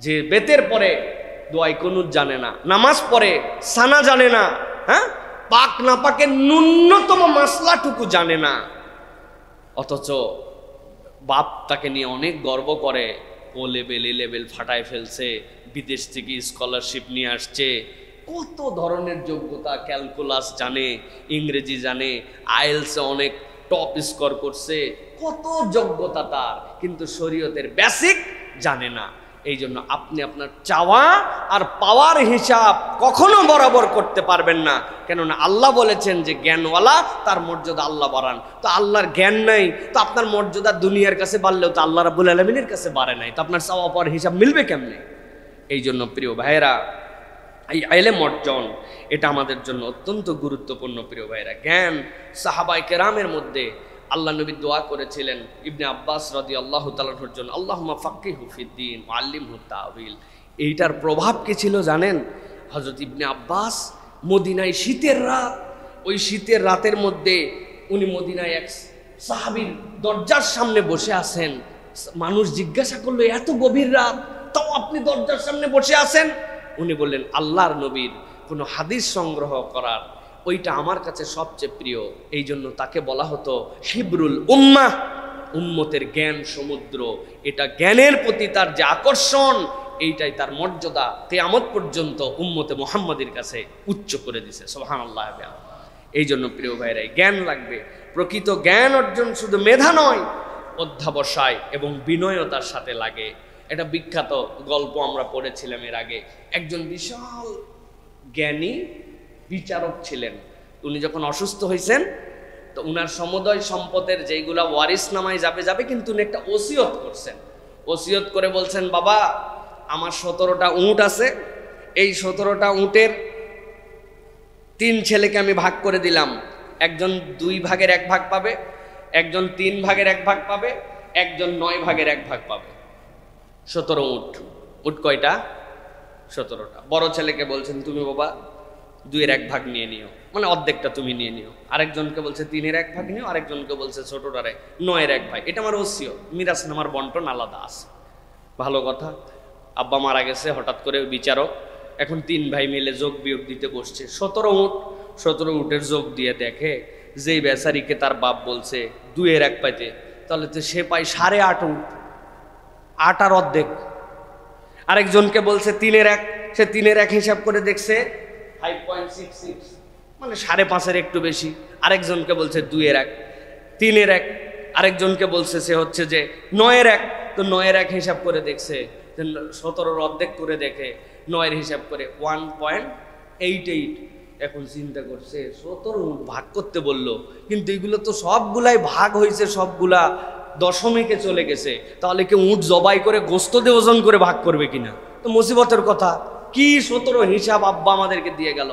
যে বেতের পরে দোয়াই কুনুত জানে না, নামাজ পড়ে সানা জানে না, হ্যাঁ, পাক না পাকের ন্যূনতম মাসলাটুকু জানে না, অথচ বাপ তাকে নিয়ে অনেক গর্ব করে, ও লেভেল এ লেভেল ফাটায় ফেলছে, বিদেশ থেকে স্কলারশিপ নিয়ে আসছে, কত ধরনের যোগ্যতা, ক্যালকুলাস জানে, ইংরেজি জানে, আইএলস অনেক টপ স্কোর করছে, কত যোগ্যতা তার, কিন্তু শরীয়তের বেসিক জানে না। এই জন্য আপনি আপনার চাওয়া আর পাওয়ার হিসাব কখনো বরাবর করতে পারবেন না, কেননা আল্লাহ বলেছেন যে জ্ঞানওয়ালা তার মর্যাদা আল্লাহ বাড়ান। তো আল্লাহর জ্ঞান নাই, তো আপনার মর্যাদা দুনিয়ার কাছে বাড়লেও তো আল্লাহ রাব্বুল আলামিনের কাছে বাড়ে নাই, তো আপনার চাওয়া পাওয়ার হিসাব মিলবে কেমনে? এই জন্য প্রিয় ভাইয়েরা, এই ইলম অর্জন এটা আমাদের জন্য অত্যন্ত গুরুত্বপূর্ণ। প্রিয় ভাইয়েরা, জ্ঞান সাহাবায়ে কেরামের মধ্যে আল্লাহ নবী দোয়া করেছিলেন ইবনে আব্বাস রাদিয়াল্লাহু তাআলার জন্য, আল্লাহুম্মা ফাক্কিহু ফিদ্দীন ওয়া আল্লিমহু তা'ওয়িল। এইটার প্রভাব কি ছিল জানেন? হযরত ইবনে আব্বাস মদিনায় শীতের রাত, ওই শীতের রাতের মধ্যে উনি মদিনায় এক সাহাবীর দরজার সামনে বসে আছেন। মানুষ জিজ্ঞাসা করলো, এত গভীর রাত তাও আপনি দরজার সামনে বসে আছেন? উনি বললেন, আল্লাহর নবীর কোনো হাদিস সংগ্রহ করার ওইটা আমার কাছে সবচেয়ে প্রিয়। এই জন্য তাকে বলা হতো হিব্রুল উম্মাহ, উম্মতের জ্ঞান সমুদ্র। এটা জ্ঞানের প্রতি তার যে আকর্ষণ, এইটাই তার মর্যাদা কিয়ামত পর্যন্ত উম্মতে মুহাম্মাদের কাছে উচ্চ করে দিছে। সুবহানাল্লাহ। এই জন্য প্রিয় ভাইরা, জ্ঞান লাগবে। প্রকৃত জ্ঞান অর্জন শুধু মেধা নয়, অধ্যাবসায় এবং বিনয়তার সাথে লাগে। এটা বিখ্যাত গল্প আমরা পড়েছিলাম এর আগে। একজন বিশাল জ্ঞানী বিচারক ছিলেন। উনি যখন অসুস্থ হয়েছেন, তো উনার সমুদয় সম্পদের যেইগুলা ওয়ারিস নামায় যাবে, কিন্তু উনি একটা ওসিয়ত করছেন। ওসিয়ত করে বলছেন, বাবা আমার 17টা উট আছে, এই 17টা উটের 3 ছেলেকে আমি ভাগ করে দিলাম। একজন 2 ভাগের 1 ভাগ পাবে, একজন 3 ভাগের 1 ভাগ পাবে, একজন 9 ভাগের 1 ভাগ পাবে। 17 উট। উট কয়টা? 17টা। বড় ছেলেকে বলছেন, তুমি বাবা 2-এর 1 ভাগ নিয়ে নিও, মানে অর্ধেকটা তুমি নিয়ে নিও। আরেকজনকে বলছে 3-এর 1 ভাগ নিও, আরেকজনকে বলছে ছোটটারে 9-এর 1 ভাগ। এটা আমার ওসিয়ত, মিরাস নামার বন্টন আলাদা আছে। ভালো কথা। আব্বা মারা গেছে, হঠাৎ করে বিচারক এখন 3 ভাই মিলে যোগ বিয়োগ দিতে বসছে। 17 উট, 17 উটের যোগ দিয়ে দেখে যেই বেচারিকে তার বাপ বলছে 2-এর 1 পাইতে, তাহলে তো সে পায় 8.5 উট, 8 আর অর্ধেক। আরেকজনকে বলছে 3-এর 1, সে 3-এর 1 হিসাব করে দেখছে 5.66, মানে 5.5-এর একটু বেশি। আরেকজনকে বলছে 2-এর 1, 3-এর 1। আরেকজনকে বলছে সে হচ্ছে যে 9-এর 1, তো 9-এর 1 হিসাব করে দেখছে, 17-র অর্ধেক করে দেখে 9-এর হিসাব করে 1.88। এখন চিন্তা করছে 17 উট ভাগ করতে বললো, কিন্তু এগুলো তো সবগুলাই ভাগ হয়েছে, সবগুলা দশমিকে চলে গেছে। তাহলে কি উট জবাই করে গোস্ত দিয়ে ওজন করে ভাগ করবে কিনা? তো মুসিবতের কথা। কি 17 হিসাব আব্বা আমাদেরকে দিয়ে গেল।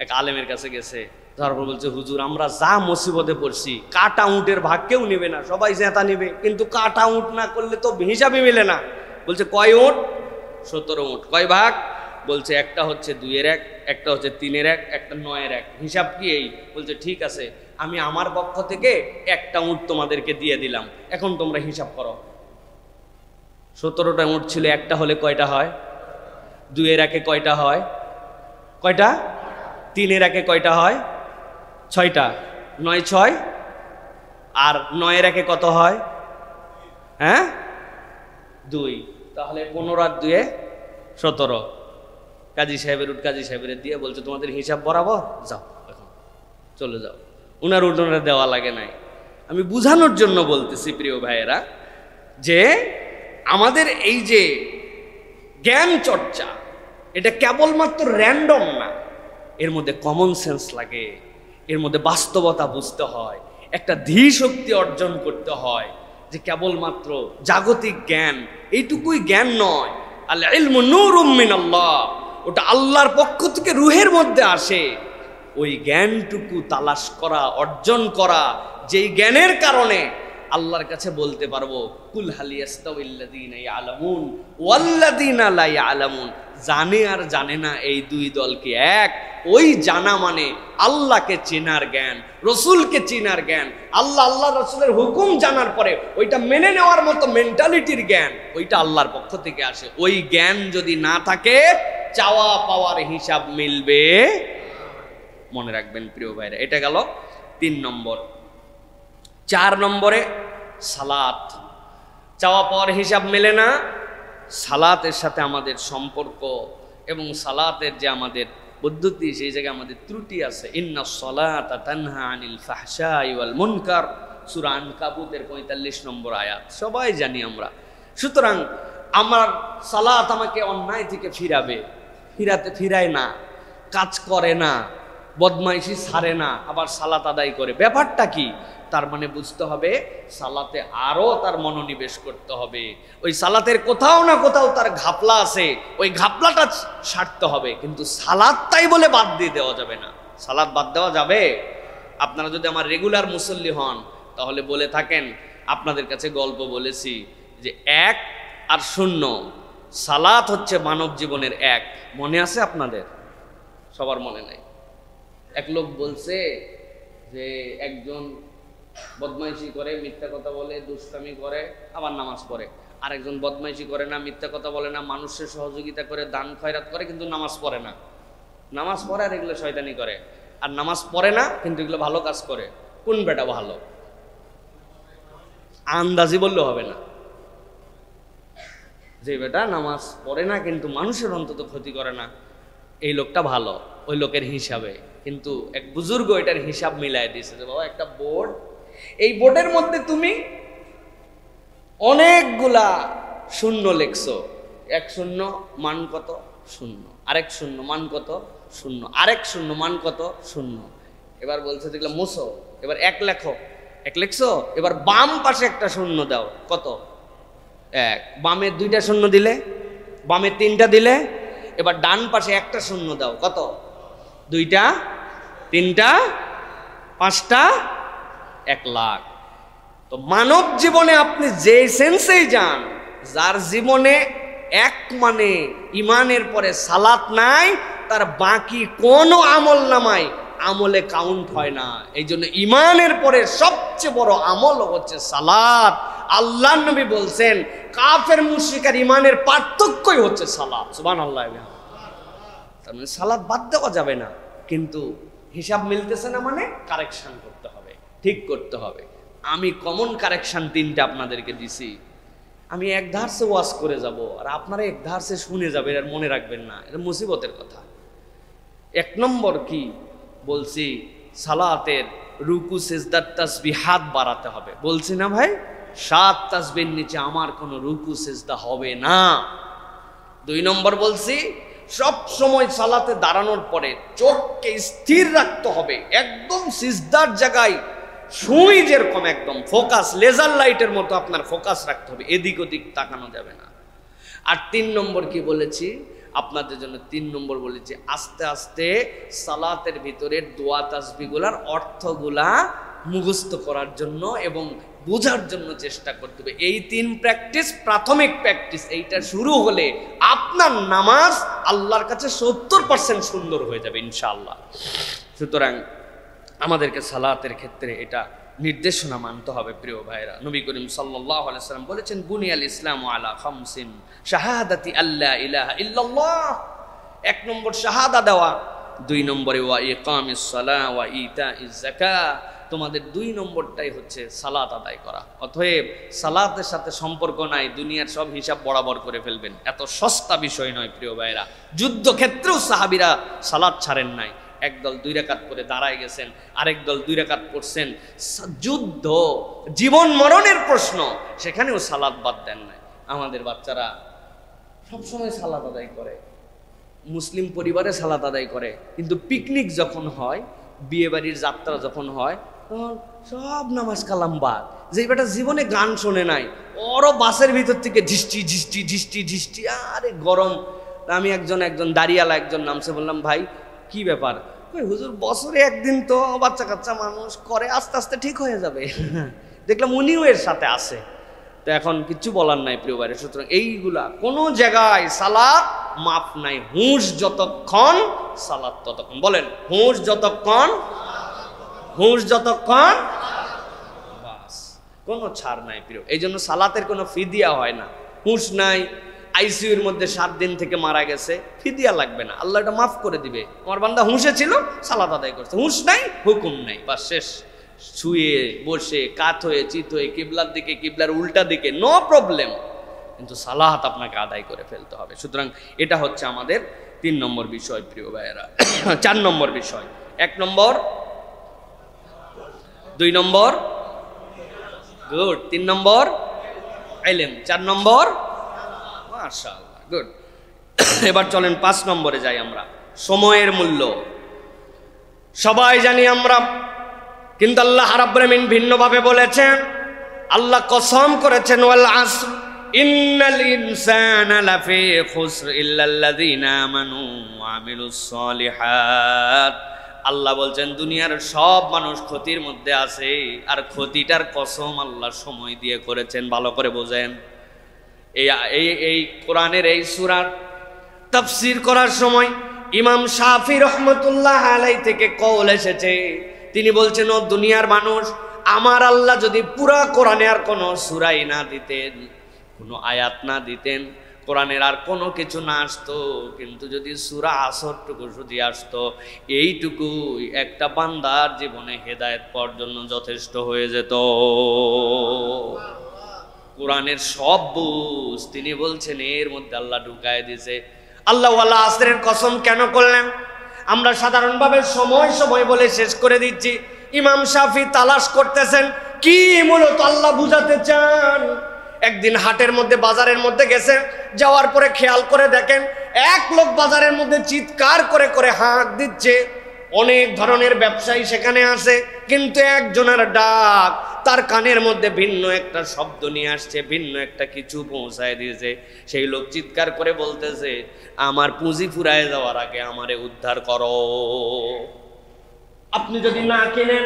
এক আলেমের কাছে গেছে, তারপর বলছে, হুজুর আমরা যা মুসিবতে পড়ছি, কাটা উটের ভাগ কেউ নেবে না, সবাই জেতা নেবে, কিন্তু কাটা উট না করলে তো হিসাবই মেলে না। বলছে কয় উট? 17 উট। কয় ভাগ? বলছে একটা হচ্ছে 2-এর 1, একটা হচ্ছে 3-এর 1, একটা 9-এর 1। হিসাব কি এই? বলছে ঠিক আছে, আমি আমার পক্ষ থেকে একটা উট তোমাদেরকে দিয়ে দিলাম, এখন তোমরা হিসাব করো। 17টা উট ছিল, একটা হলে কয়টা হয়? 2-এর 1-এ কয়টা হয়? কয়টা? 3-এর 1-এ কয়টা হয়? 6টা। 9 6, আর 9-এর 1-এ কত হয়? হ্যাঁ 2। তাহলে 15 আর 2-এ 17। কাজী সাহেবের উট কাজী সাহেবের দিয়ে বলছে, তোমাদের হিসাব বরাবর, যাও এখন চলে যাও। উনার উঠোনে দেওয়া লাগে নাই। আমি বুঝানোর জন্য বলতেছি প্রিয় ভাইয়েরা, যে আমাদের এই যে জ্ঞান চর্চা, এটা কেবলমাত্র র্যান্ডম না, এর মধ্যে কমন সেন্স লাগে, এর মধ্যে বাস্তবতা বুঝতে হয়, একটা ধীর শক্তি অর্জন করতে হয়। যে কেবলমাত্র জাগতিক জ্ঞান এইটুকুই জ্ঞান নয়। আল ইলমু নূরুম মিনাল্লাহ, ওটা আল্লাহর পক্ষ থেকে রুহের মধ্যে আসে। ওই জ্ঞানটুকু তালাশ করা, অর্জন করা, যেই জ্ঞানের কারণে আল্লাহর কাছে বলতে পারবো, কুল হাল ইয়াস্তাউইল্লাযীনা ইয়ালামুন ওয়াল্লাযীনা লা ইয়ালামুন। জানে আর জানে না এই 2 দল কি এক? ওই জানা মানে আল্লাহকে চেনার জ্ঞান, রসুলকে চেনার জ্ঞান, আল্লাহ রসুলের হুকুম জানার পরে ওইটা মেনে নেওয়ার মতো মেন্টালিটির জ্ঞান, ওইটা আল্লাহর পক্ষ থেকে আসে। ওই জ্ঞান যদি না থাকে, চাওয়া পাওয়ার হিসাব মিলবে। মনে রাখবেন প্রিয় ভাইরা। এটা গেল 3 নম্বর। 4 নম্বরে সালাত। চাওয়া পাওয়ার হিসাব মেলে না, সালাতের সাথে আমাদের সম্পর্ক এবং সালাতের যে আমাদের পদ্ধতি, সেই জায়গায় আমাদের ত্রুটি আছে। ইন্নাস সালাতা তানহা আনিল ফাহশাই ওয়াল মুনকার, সূরা আনকাবুতের 45 নম্বর আয়াত, সবাই জানি আমরা। সুতরাং আমার সালাত আমাকে অন্যায় থেকে ফিরায় না, কাজ করে না, বদমাইশি ছাড়ে না, আবার সালাত আদায় করে। ব্যাপারটা কি? তার মানে বুঝতে হবে সালাতে আরো তার মনোনিবেশ করতে হবে। ওই সালাতের কোথাও না কোথাও তার ঘাপলা আছে, ওই ঘাপলাটা সারতে হবে। কিন্তু সালাতটাই বলে বাদ দিয়ে দেওয়া যাবে না। সালাত বাদ দেওয়া যাবে? আপনারা যদি আমার রেগুলার মুসল্লি হন, তাহলে বলে থাকেন, আপনাদের কাছে গল্প বলেছি যে 1 আর 0, সালাত হচ্ছে মানব জীবনের 1। মনে আছে আপনাদের? সবার মনে নাই। এক লোক বলছে যে একজন বদমাইশি করে, মিথ্যা কথা বলে, দুষ্টামি করে, আবার নামাজ পড়ে। আরেকজন বদমাইশি করে না, মিথ্যা কথা বলে না, মানুষের সহযোগিতা করে, দান খয়রাত করে, কিন্তু নামাজ পড়ে না। নামাজ পড়ে আর এগুলো শয়তানি করে। আর নামাজ পড়ে না কিন্তু এগুলো ভালো কাজ করে। কোন বেটা ভালো? আন্দাজি বললে হবে না। যে বেটা নামাজ পড়ে না কিন্তু মানুষের অন্তত ক্ষতি করে না, এই লোকটা ভালো ওই লোকের হিসাবে। কিন্তু এক বুজুর্গ এটার হিসাব মিলাই দিয়েছে যে বাবা একটা বোর্ড, এই বোর্ডের মধ্যে তুমি অনেকগুলা শূন্য লিখছো, 1 শূন্য মান কত? শূন্য। আরেক শূন্য মান কত? শূন্য। আরেক শূন্য মান কত? শূন্য। এবার বলছে দেখলাম মুছো, এবার 1 লেখো। 1 লিখছো, এবার বাম পাশে একটা শূন্য দাও, কত? 1। বামে 2টা শূন্য দিলে, বামে 3টা দিলে, এবার ডান পাশে একটা শূন্য দাও, কত? 2টা, 3টা, 5টা, 1 লাখ। তো মানব জীবনে আপনি যে সেন্সেই যান, যার জীবনে এক মানে ইমানের পরে সালাত নাই, তার বাকি কোনো আমল নামায় আমলে কাউন্ট হয় না। এই জন্য ইমানের পরে সবচেয়ে বড় আমল হচ্ছে সালাত। আল্লাহ নবী বলছেন কাফের মুশরিক আর ইমানের পার্থক্যই হচ্ছে সালাত। সুবহানাল্লাহ। তার মানে সালাত বাদ দেওয়া যাবে না, কিন্তু হিসাব মিলতেছে না মানে কারেকশন করতে হবে, ঠিক করতে হবে। আমি কমন কারেকশন 3টা আপনাদেরকে দিছি। আমি এক ধারসে ওয়াজ করে যাব আর আপনারা এক ধারসে শুনে যাবেন আর মনে রাখবেন না, এটা মুসিবতের কথা। 1 নম্বর কি বলছি, সালাতের রুকু সিজদার তাসবিহাত বাড়াতে হবে। বলছি না ভাই, 7 তাসবির নিচে আমার কোনো রুকু সিজদা হবে না। 2 নম্বর বলছি, সব সময় সালাতে দাঁড়ানোর পরে চোখকে স্থির রাখতে হবে, একদম সিজদার জায়গায় সুই যেরকম একদম ফোকাস, লেজার লাইটের মতো আপনার ফোকাস রাখতে হবে, এদিক ওদিক তাকানো যাবে না। আর 3 নম্বর কি বলেছি আপনাদের জন্য? 3 নম্বর বলেছি আস্তে আস্তে সালাতের ভিতরে দোয়া তাসবিহগুলার অর্থগুলা মুখস্থ করার জন্য এবং বোঝার জন্য চেষ্টা করতে হবে। এই 3 প্র্যাকটিস, প্রাথমিক প্র্যাকটিস, এইটা শুরু হলে আপনার নামাজ আল্লাহর কাছে 70% সুন্দর হয়ে যাবে ইনশাআল্লাহ। সুতরাং আমাদেরকে সালাতের ক্ষেত্রে এটা নির্দেশনা মানতে হবে প্রিয় ভাইরা। নবী করিম সাল্লাল্লাহু আলাইহি ওয়াসাল্লাম বলেছেন বুনিয়াল ইসলামু আলা খামসিন, শাহাদাতি আল্লা ইলাহা ইল্লাল্লাহ, 1 নম্বর শাহাদা দেওয়া, 2 নম্বরে ওয়া ইকামিস সালাহ ওয়া ইতাইজ যাকাত। তোমাদের 2 নম্বরটাই হচ্ছে সালাত আদায় করা। অতএব সালাতের সাথে সম্পর্ক নাই, দুনিয়ার সব হিসাব বরাবর করে ফেলবেন, এত সস্তা বিষয় নয় প্রিয় ভাইরা। যুদ্ধক্ষেত্রেও সাহাবীরা সালাত ছাড়েন নাই। একদল 2 রাকাত করে দাঁড়ায় গেছেন, আরেক দল 2 রাকাত পড়ছেন। যুদ্ধ জীবন মরণের প্রশ্ন, সেখানেও সালাত বাদ দেন নাই। আমাদের বাচ্চারা সবসময় সালাত আদায় করে, মুসলিম পরিবারে সালাত আদায় করে, কিন্তু পিকনিক যখন হয়, বিয়ে বাড়ির যাত্রা যখন হয়, তখন সব নামাজ কালাম বাদ। যে বেটা জীবনে গান শোনে নাই, ওরও বাসের ভিতর থেকে ঝিষ্টি ঝিষ্টি ঝিষ্টি ঝিষ্টি, আরে গরম। আমি একজন দাঁড়িয়ালা একজন নামছে, বললাম ভাই কি ব্যাপার? হুজুর বছরে একদিন তো বাচ্চা কাচ্চা মানুষ করে, আস্তে আস্তে ঠিক হয়ে যাবে। দেখলাম উনিও এর সাথে আছে, তো এখন কিচ্ছু বলার নাই প্রিয় ভাই। সুতরাং এইগুলা কোনো জায়গায় সালাত মাফ নাই, হুঁশ যতক্ষণ সালাত ততক্ষণ। বলেন হুঁশ যতক্ষণ, হুঁশ যতক্ষণ, বাস, কোনো ছাড় নাই প্রিয়। এই জন্য সালাতের কোনো ফিদিয়া হয় না। হুঁশ নাই, আইসিইউর মধ্যে 7 দিন থেকে মারা গেছে, ফিদিয়া লাগবে না, আল্লাহ এটা মাফ করে দিবে। আমার বান্দা হুঁশে ছিল, সালাত আদায় করছে। হুঁশ নাই, হুকুম নাই, বাস শেষ। শুয়ে বসে কাত হয়ে চিত হয়ে কিবলার দিকে, কিবলার উল্টা দিকে, নো প্রবলেম, কিন্তু সালাত আপনাকে আদায় করে ফেলতে হবে। সুতরাং এটা হচ্ছে আমাদের 3 নম্বর বিষয় প্রিয় ভাইয়েরা। 4 নম্বর বিষয়, 1 নম্বর, 2 নম্বর, গুড, 3 নম্বর ইলম, 4 নম্বর মাশাআল্লাহ, গুড। এবার চলেন 5 নম্বরে যাই আমরা, সময়ের মূল্য। সবাই জানি আমরা, কিন্তু আল্লাহ রাব্বুল আমিন ভিন্নভাবে বলেছেন। আল্লাহ কসম করেছেন ওয়াল আসর ইন্নাল ইনসানা লাফি খুসর ইল্লাল্লাযিনা আমানু ওয়া আমিলুস সলিহাত। আল্লাহ বলছেন দুনিয়ার সব মানুষ ক্ষতির মধ্যে আছে, আর ক্ষতিটার কসম আল্লাহ সময় দিয়ে করেছেন। ভালো করে বোঝেন। এই কোরআনের এই সূরার তাফসীর করার সময় ইমাম শাফি রহমতুল্লাহ আলাইহি থেকে কওল এসেছে, তিনি বলছেন ও দুনিয়ার মানুষ, আমার আল্লাহ যদি পুরা কোরআনে আর কোনো সূরাই না দিতেন, কোনো আয়াত না দিতেন, কোরআনের আর কোনো কিছু না আসতো, কিন্তু যদি সূরা আসরটুকু যদি আসতো, এইটুকুই একটা বান্দার জীবনে হেদায়েত পাওয়ার জন্য যথেষ্ট হয়ে যেত। কোরআনের সব বুঝ তিনি বলছেন এর মধ্যে আল্লাহ ঢুকায় দিয়েছে। আল্লাহ ওয়ালা আসরের কসম কেন করলেন? আমরা সাধারণভাবে সময় সময় বলে শেষ করে দিচ্ছি। ইমাম শাফি তালাশ করতেছেন কি মূলত আল্লাহ বুঝাতে চান। একদিন হাটের মধ্যে বাজারের মধ্যে গেছেন, যাওয়ার পরে খেয়াল করে দেখেন এক লোক বাজারের মধ্যে চিৎকার করে করে হাঁক দিচ্ছে। অনেক ধরনের ব্যবসায়ী সেখানে আছে, কিন্তু একজনের ডাক তার কানের মধ্যে ভিন্ন একটা শব্দ নিয়ে আসছে, ভিন্ন একটা কিছু পৌঁছায় দিয়েছে। সেই লোক চিৎকার করে বলতেছে, আমার পুঁজি ফুরায় যাওয়ার আগে আমারে উদ্ধার করো। আপনি যদি না কিনেন,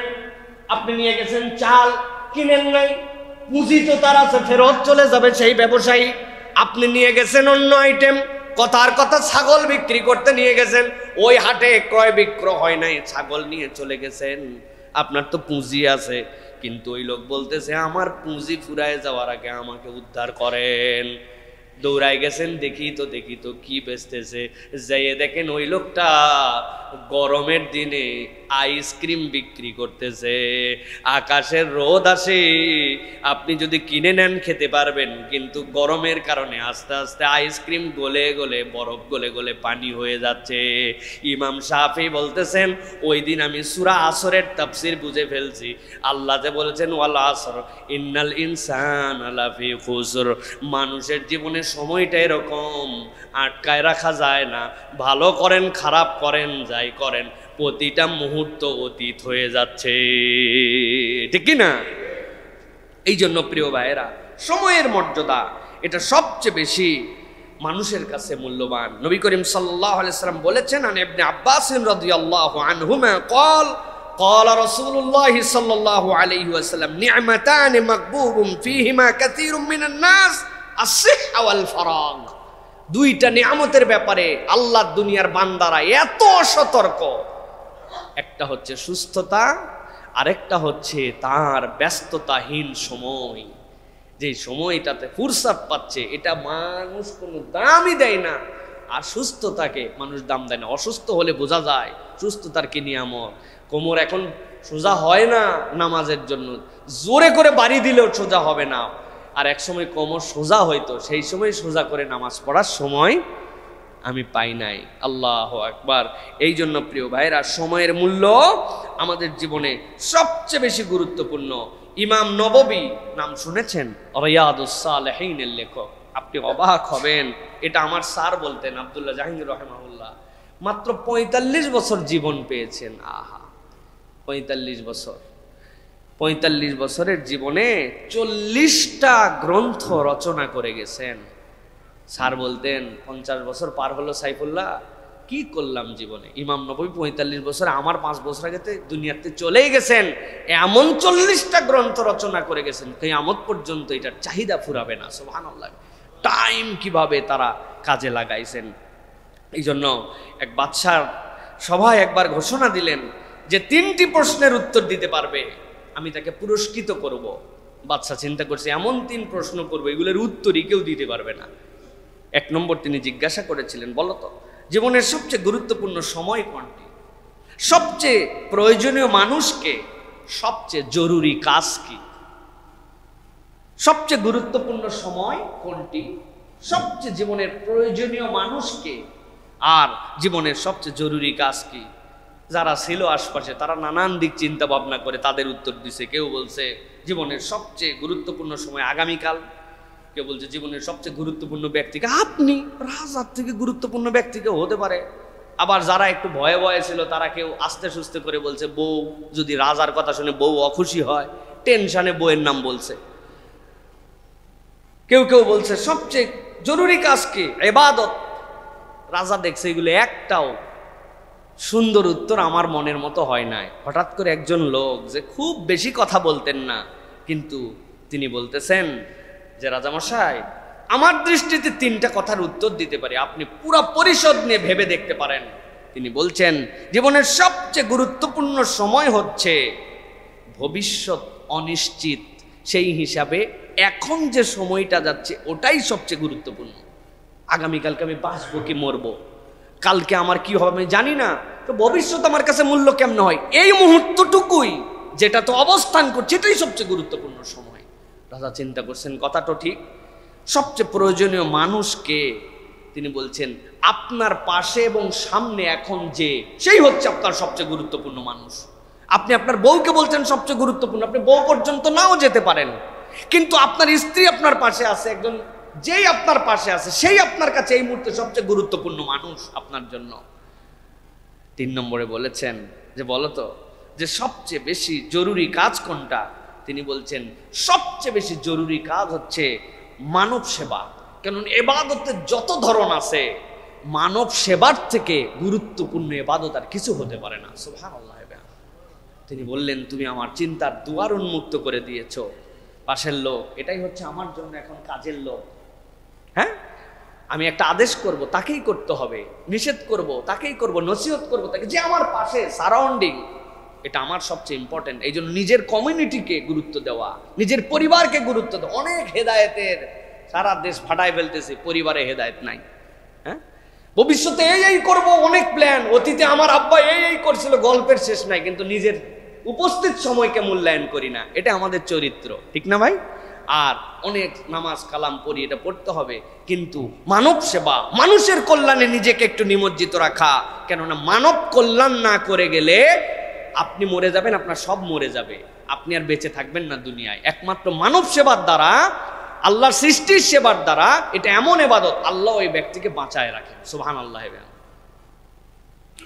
আপনি নিয়ে গেছেন চাল, কিনেন নাই, পুঁজি তো তার আছে, ফেরত চলে যাবে সেই ব্যবসায়ী। আপনি নিয়ে গেছেন অন্য আইটেম, কথার কথা ছাগল বিক্রি করতে নিয়ে গেছেন, ওই হাটে ক্রয় বিক্রয় হয় নাই, ছাগল নিয়ে চলে গেছেন, আপনার তো পুঁজি আছে। কিন্তু ওই লোক বলতেছে আমার পুঁজি ফুরায় যাওয়ার আগে আমাকে উদ্ধার করেন। দৌড়ায় গেছেন, দেখি তো কি বেচতেছে। যাইয়ে দেখেন ওই লোকটা গরমের দিনে আইসক্রিম বিক্রি করতেছে। আকাশের রোদ আসে, আপনি যদি কিনে নেন খেতে পারবেন, কিন্তু গরমের কারণে আস্তে আস্তে আইসক্রিম গলে গলে বরফ গলে গলে পানি হয়ে যাচ্ছে। ইমাম শাফি বলতেছেন ওই দিন আমি সূরা আসরের তাফসীর বুঝে ফেলছি। আল্লাহ যে বলেছেন ওয়াল আসর ইন্নাল ইনসানা লাফি খুসর, মানুষের জীবনে সময়টা এরকম, আটকায় রাখা যায় না। ভালো করেন খারাপ করেন যাই করেন, প্রতিটা মুহূর্ত অতীত হয়ে যাচ্ছে, ঠিক কি না? এই জন্য প্রিয় ভাইয়েরা, সময়ের মর্যাদা এটা সবচেয়ে বেশি মানুষের কাছে মূল্যবান। নবী করিম সাল্লাল্লাহু আলাইহি ওয়াসাল্লাম বলেছেন, আন ইবনে আব্বাস রাদিয়াল্লাহু আনহুমা قال قال رسول الله صلى الله عليه وسلم نعمتان مغبوب فيهما كثير من الناس الصحة والفراغ। দুইটা নিয়ামতের ব্যাপারে আল্লাহ দুনিয়ার বান্দারা এত সতর্ক, একটা হচ্ছে সুস্থতা, আরেকটা হচ্ছে তার ব্যস্ততাহীন সময়। যে সময়টাতে ফুরসাত পাচ্ছে এটা মানুষ কোনো দামই দেয় না, আর সুস্থতাকে মানুষ দাম দেয় না। অসুস্থ হলে বোঝা যায় সুস্থতার কি নিয়ামত। কোমর এখন সোজা হয় না নামাজের জন্য, জোরে করে বাড়ি দিলেও সোজা হবে না। আর এক সময় কোমর সোজা হইতো, সেই সময় সোজা করে নামাজ পড়ার সময় আমি পাই নাই। আল্লাহু আকবার। এই জন্য প্রিয় ভাইরা, সময়ের মূল্য আমাদের জীবনে সবচেয়ে বেশি গুরুত্বপূর্ণ। ইমাম নববী নাম শুনেছেন? রিয়াদুস সালেহিনের লেখক। আপনি অবাক হবেন, এটা আমার স্যার বলতেন, আব্দুল্লাহ জাহাঙ্গীর রাহিমাহুল্লাহ। মাত্র ৪৫ বছর জীবন পেয়েছেন। আহা, ৪৫ বছর, ৪৫ বছরের জীবনে ৪০টা গ্রন্থ রচনা করে গেছেন। স্যার বলতেন ৫০ বছর পার হলো সাইফুল্লাহ, কি করলাম জীবনে? ইমাম নববী ৪৫ বছর, আমার ৫ বছর আগে দুনিয়াতে চলেই গেছেন, এমন ৪০টা গ্রন্থ রচনা করে গেছেন, কিয়ামত পর্যন্ত এটার চাহিদা ফুরাবে না। সুবহানাল্লাহ, টাইম কিভাবে তারা কাজে লাগাইছেন। এই জন্য এক বাদশার সভায় একবার ঘোষণা দিলেন যে ৩টি প্রশ্নের উত্তর দিতে পারবে আমি তাকে পুরস্কৃত করব। বাদশা চিন্তা করছে এমন ৩ প্রশ্ন করবো, এগুলোর উত্তরই কেউ দিতে পারবে না। ১ নম্বর তিনি জিজ্ঞাসা করেছিলেন, বলো তো জীবনের সবচেয়ে গুরুত্বপূর্ণ সময় কোনটি? সবচেয়ে প্রয়োজনীয় মানুষকে? সবচেয়ে জরুরি কাজ কি? সবচেয়ে গুরুত্বপূর্ণ সময় কোনটি? সবচেয়ে জীবনের প্রয়োজনীয় মানুষকে? আর জীবনের সবচেয়ে জরুরি কাজ কি? যারা ছিল আশপাশে তারা নানান দিক চিন্তা ভাবনা করে তাদের উত্তর দিছে। কেউ বলছে জীবনের সবচেয়ে গুরুত্বপূর্ণ সময় আগামীকাল, কেউ বলছে জীবনের সবচেয়ে গুরুত্বপূর্ণ ব্যক্তিকে আপনি, রাজার থেকে গুরুত্বপূর্ণ ব্যক্তিকে হতে পারে। আবার যারা একটু ভয়ে ভয়ে ছিল তারা কেউ আস্তে সুস্তে করে বলছে বউ, যদি রাজার কথা শুনে বউ অখুশি হয়, টেনশনে বউয়ের নাম বলছে। কেউ কেউ বলছে সবচেয়ে জরুরি কাজ কি? ইবাদত। রাজা দেখছে এগুলো একটাও সুন্দর উত্তর আমার মনের মতো হয় নাই। হঠাৎ করে একজন লোক যে খুব বেশি কথা বলতেন না, কিন্তু তিনি বলতেছেন যে রাজামশাই, আমার দৃষ্টিতে 3টা কথার উত্তর দিতে পারি, আপনি পুরো পরিষদ নিয়ে ভেবে দেখতে পারেন। তিনি বলছেন জীবনের সবচেয়ে গুরুত্বপূর্ণ সময় হচ্ছে ভবিষ্যৎ অনিশ্চিত, সেই হিসাবে এখন যে সময়টা যাচ্ছে ওটাই সবচেয়ে গুরুত্বপূর্ণ। আগামীকালকে আমি বাঁচবো কি মরবো, কালকে আমার কি হবে আমি জানি না, তো ভবিষ্যৎ আমার কাছে মূল্য কেমন হয়, এই মুহূর্তটুকুই যেটা তো অবস্থান করছে এটাই সবচেয়ে গুরুত্বপূর্ণ সময়। রাজা চিন্তা করছেন, কথা তো ঠিক, সবচেয়ে প্রয়োজনীয় মানুষকে তিনি বলছেন আপনার পাশে এবং সামনে এখন যে, সেই হচ্ছে আপনার সবচেয়ে গুরুত্বপূর্ণ মানুষ। আপনি আপনার বউকে বলছেন সবচেয়ে গুরুত্বপূর্ণ, আপনি বউ পর্যন্ত নাও যেতে পারেন, কিন্তু আপনার স্ত্রী আপনার পাশে আছে, একজন যেই আপনার পাশে আছে সেই আপনার কাছে এই মুহূর্তে সবচেয়ে গুরুত্বপূর্ণ মানুষ আপনার জন্য। 3 নম্বরে বলেছেন যে বলো তো যে সবচেয়ে বেশি জরুরি কাজ কোনটা? তিনি বলছেন সবচেয়ে বেশি জরুরি কাজ হচ্ছে মানব সেবা। কারণ ইবাদতের যত ধরন আছে, মানব সেবার থেকে গুরুত্বপূর্ণ ইবাদত আর কিছু হতে পারে না। সুবহানাল্লাহ। তিনি বললেন তুমি আমার চিন্তার দুয়ার উন্মুক্ত করে দিয়েছো। পাশের লোক, এটাই হচ্ছে আমার জন্য এখন কাজের লোক। হ্যাঁ, আমি একটা আদেশ করব তাকেই করতে হবে, নিষেধ করব তাকেই করব, নসিহত করব তাকে, যে আমার পাশে সারাউন্ডিং, এটা আমার সবচেয়ে ইম্পর্টেন্ট। এই জন্য নিজের কমিউনিটিকে গুরুত্ব দেওয়া, নিজের পরিবারকে গুরুত্ব দেওয়া। অনেক হেদায়েতের, সারা দেশ ফাটায় ফেলতেছে, পরিবারে হেদায়েত নাই। হ্যাঁ, ভবিষ্যতে এই করব, অনেক প্ল্যান, অতীতে আমার আব্বা এই করছিল, গল্পের শেষ নাই, কিন্তু নিজের উপস্থিত সময়কে মূল্যায়ন করি না। এটা আমাদের চরিত্র, ঠিক না ভাই? আর অনেক নামাজ কালাম পড়ি, এটা পড়তে হবে, কিন্তু মানব সেবা, মানুষের কল্যাণে নিজেকে একটু নিমজ্জিত রাখা। কেননা মানব কল্যাণ না করে গেলে আপনি মরে যাবেন, আপনার সব মরে যাবে, আপনি আর বেঁচে থাকবেন না দুনিয়ায়। একমাত্র মানব সেবার দ্বারা, আল্লাহর সৃষ্টির সেবার দ্বারা, এটা এমন ইবাদত আল্লাহ ওই ব্যক্তিকে বাঁচায় রাখেন। সুবহানাল্লাহ।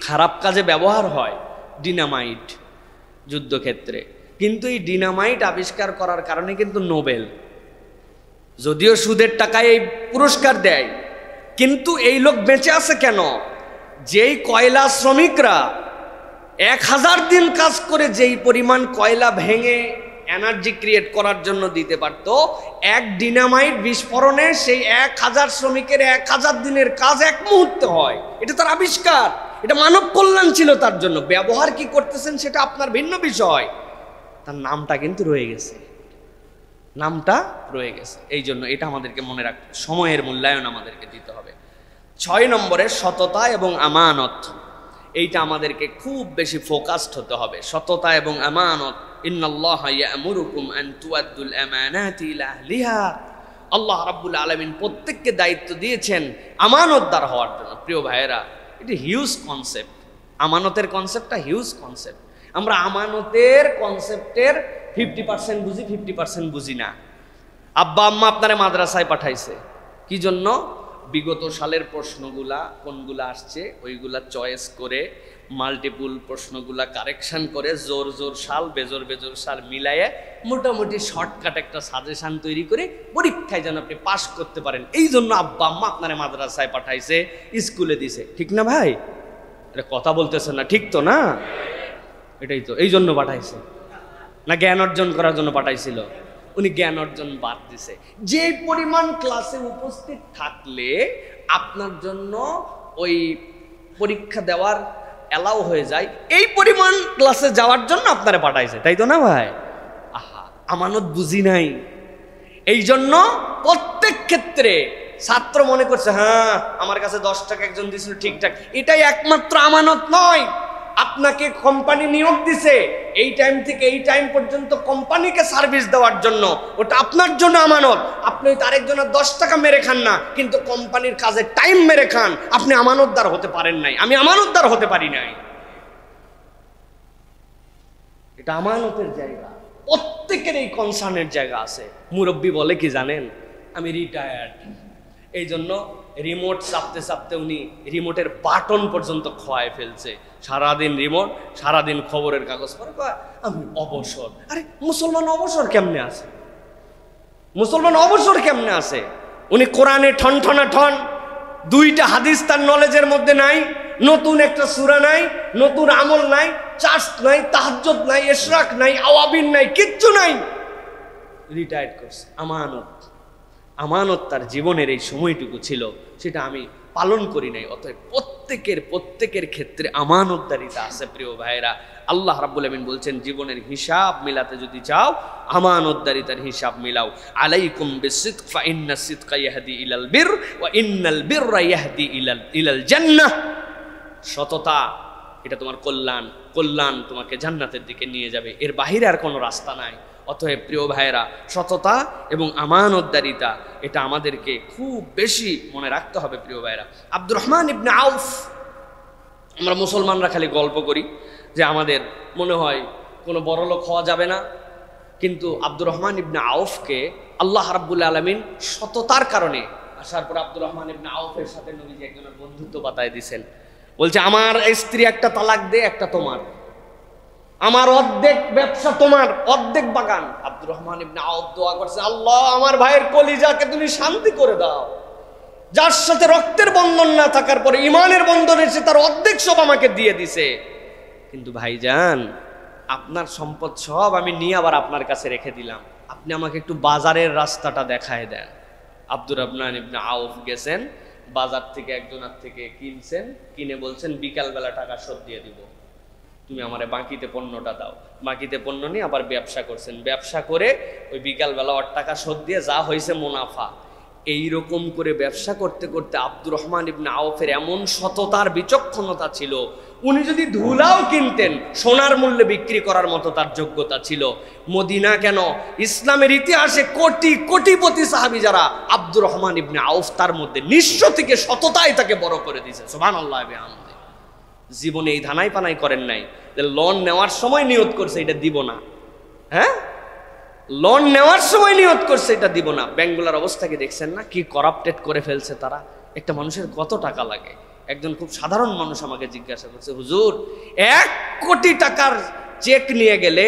খারাপ কাজে ব্যবহার হয় ডিনামাইট যুদ্ধক্ষেত্রে, কিন্তু এই ডিনামাইট আবিষ্কার করার কারণে কিন্তু নোবেল, যদিও সুদের টাকায় এই পুরস্কার দেয়, কিন্তু এই লোক বেঁচে আছে কেন? যেই কয়লা শ্রমিকরা 1000 দিন কাজ করে যেই পরিমাণ কয়লা ভেঙে এনার্জি ক্রিয়েট করার জন্য দিতে পারত, এক ডিনামাইট বিস্ফোরণে সেই 1000 শ্রমিকের 1000 দিনের কাজ এক মুহূর্তে হয়। এটা তার আবিষ্কার, এটা মানব কল্যাণ ছিল তার জন্য। ব্যবহার কি করতেছেন সেটা আপনার ভিন্ন বিষয়, তার নামটা কিন্তু রয়ে গেছে, নামটা রয়ে গেছে। এই জন্য এটা আমাদেরকে মনে রাখতে, সময়ের মূল্যায়ন আমাদেরকে দিতে হবে। 6 নম্বরে সততা এবং আমানত, এইটা আমাদেরকে খুব বেশি ফোকাসড হতে হবে। সততা এবং আমানত। ইন্নাল্লাহা ইয়া'মুরুকুম আন তুআদ্দুল আমানাতি ইলা আহলিহা। আল্লাহ রাব্বুল আলামিন প্রত্যেককে দায়িত্ব দিয়েছেন আমানতদার হওয়ার জন্য। প্রিয় ভাইয়েরা, এটা হিউজ কনসেপ্ট, আমানতের কনসেপ্টটা হিউজ কনসেপ্ট। আমরা আমানতের কনসেপ্টের 50% বুঝি, 50% বুঝি না। আব্বা আম্মা আপনারা মাদ্রাসায় পাঠাইছে কি জন্য? বিগত সালের প্রশ্নগুলা কোনগুলা আসছে ওইগুলা চয়েস করে, মাল্টিপুল প্রশ্নগুলা কারেকশন করে, জোর জোর সাল বেজোর বেজোর সাল মিলাইয়ে মোটামুটি শর্টকাট একটা সাজেশন তৈরি করে পরীক্ষায় যেন আপনি পাস করতে পারেন। এই জন্য আব্বা আম্মা আপনারা মাদ্রাসায় পাঠাইছে, স্কুলে দিছে, ঠিক না ভাই? এটা কথা বলতেছে না, ঠিক তো না? এটাই তো, এই জন্য পাঠাইছে না জ্ঞান অর্জন করার জন্য পাঠাইছিল? উনি জ্ঞান অর্জন বাদ দিছে। যে পরিমাণ ক্লাসে উপস্থিত থাকলে আপনার জন্য ওই পরীক্ষা দেওয়ার অ্যালাউ হয়ে যায়, এই পরিমাণ ক্লাসে যাওয়ার জন্য আপনারা পাঠাইছে, তাই তো না ভাই? আহা, আমানত বুঝি নাই। এই জন্য প্রত্যেক ক্ষেত্রে ছাত্র মনে করছে হ্যাঁ আমার কাছে 10 টাকা একজন দিয়েছিল ঠিকঠাক, এটাই একমাত্র আমানত নয়। আপনাকে কোম্পানি নিয়োগ দিছে, এই টাইম থেকে এই টাইম পর্যন্ত কোম্পানিকে সার্ভিস দেওয়ার জন্য, ওটা আপনার জন্য আমানত। আপনি আরেকজনের 10 টাকা মেরে খান না, কিন্তু কোম্পানির কাজে টাইম মেরে খান, আপনি আমানতদার হতে পারেন নাই, আমি আমানতদার হতে পারি নাই। এটা আমানতের জায়গা, প্রত্যেকের এই কনসার্নের জায়গা আছে। মুরব্বী বলে কি জানেন, আমি রিটায়ার্ড, এই জন্য রিমোট চাপতে চাপতে উনি রিমোটের বাটন পর্যন্ত খোয়ায় ফেলছে। সারাদিন রিমোট, সারাদিন খবরের কাগজ পড়ে, আমি অবসর। আরে মুসলমান অবসর কেমনে আছে? মুসলমান অবসর কেমনে আছে? উনি কোরআনে ঠনঠনা ঠন, 2টা হাদিস তার নলেজের মধ্যে নাই, নতুন একটা সূরা নাই, নতুন আমল নাই, চার্জ নাই, তাহাজ্জুদ নাই, ইশরাক নাই, আওয়াবিন নাই, কিচ্ছু নাই, রিটায়ার্ড করছে। আমানত, আমানত তার জীবনের এই সময়টুকু ছিল, সেটা আমি পালন করি নাই। অতএব প্রত্যেকের ক্ষেত্রে আমানতদারিতা আছে। প্রিয় ভাইরা, আল্লাহ রাব্বুল আমিন বলছেন জীবনের হিসাব মিলাতে যদি চাও আমানতদারিতার হিসাব মিলাও। আলাইকুম বিসিদক ফা ইন্নাস সিদকা ইয়াহদি ইলাল বির ওয়া ইন্নাল বিররা ইয়াহদি ইলাল জান্নাহ। সততা, এটা তোমার কল্যাণ, কল্যাণ তোমাকে জান্নাতের দিকে নিয়ে যাবে, এর বাহিরে আর কোনো রাস্তা নাই। অতএব প্রিয় ভাইয়েরা, সততা এবং আমানতদারিতা এটা আমাদেরকে খুব বেশি মনে রাখতে হবে প্রিয় ভাইয়েরা। আব্দুর রহমান ইবনে আউফ, আমরা মুসলমানরা খালি গল্প করি যে আমাদের মনে হয় কোনো বড়লোক হওয়া যাবে না, কিন্তু আব্দুর রহমান ইবনে আউফকে আল্লাহ রাব্বুল আলামিন সততার কারণে আসার পর আব্দুর রহমান ইবনে আউফের সাথে নবীজি একজনের বন্ধুত্ব বাতায় দিয়েছেন। বলছে, আমার স্ত্রী একটা তালাক দে, একটা তোমার, আমার অর্ধেক ব্যবসা তোমার, অর্ধেক বাগান। আব্দুর রহমান ইবনে আউফ দোয়া করছে, আল্লাহ আমার ভাইয়ের কলিজাকে তুমি শান্তি করে দাও, যার সাথে রক্তের বন্ধন না থাকার পরে ইমানের বন্ধন এসে তার অর্ধেক সব আমাকে দিয়ে দিছে, কিন্তু ভাইজান আপনার সম্পদ সব আমি নিয়ে আবার আপনার কাছে রেখে দিলাম, আপনি আমাকে একটু বাজারের রাস্তাটা দেখায় দেন। আব্দুর রহমান ইবনে আউফ গেছেন, বাজার থেকে একজনের থেকে কিনছেন, কিনে বলছেন বিকালবেলা টাকা শোধ দিয়ে দিব, তুমি আমারে বাকিতে পণ্যটা দাও। বাকিতে পণ্য নিয়ে আবার ব্যবসা করছেন, ব্যবসা করে ওই বিকালবেলা ওর টাকা শোধ দিয়ে যা হয়েছে মুনাফা। এইরকম করে ব্যবসা করতে করতে আব্দুর রহমান ইবনে আউফের এমন সততার বিচক্ষণতা ছিল, উনি যদি ধুলাও কিনতেন সোনার মূল্যে বিক্রি করার মতো তার যোগ্যতা ছিল। মদিনা কেন, ইসলামের ইতিহাসে কোটি কোটিপতি সাহাবী যারা, আব্দুর রহমান ইবনে আউফ তার মধ্যে, নিঃস্ব থেকে সততাই তাকে বড় করে দিয়েছে। সুবহানাল্লাহ। জীবনে এই ধানাই পানাই করেন নাই, লোন নেওয়ার সময় নিয়ত করছে এটা দিব না, হ্যাঁ, লোন নেওয়ার সময় নিয়ত করছে এটা দিব না। ব্যাংকগুলোর অবস্থা কি দেখছেন না, কি করাপ্টেড করে ফেলছে তারা। একটা মানুষের কত টাকা লাগে? একজন খুব সাধারণ মানুষ আমাকে জিজ্ঞাসা করছে, হুজুর 1 কোটি টাকার চেক নিয়ে গেলে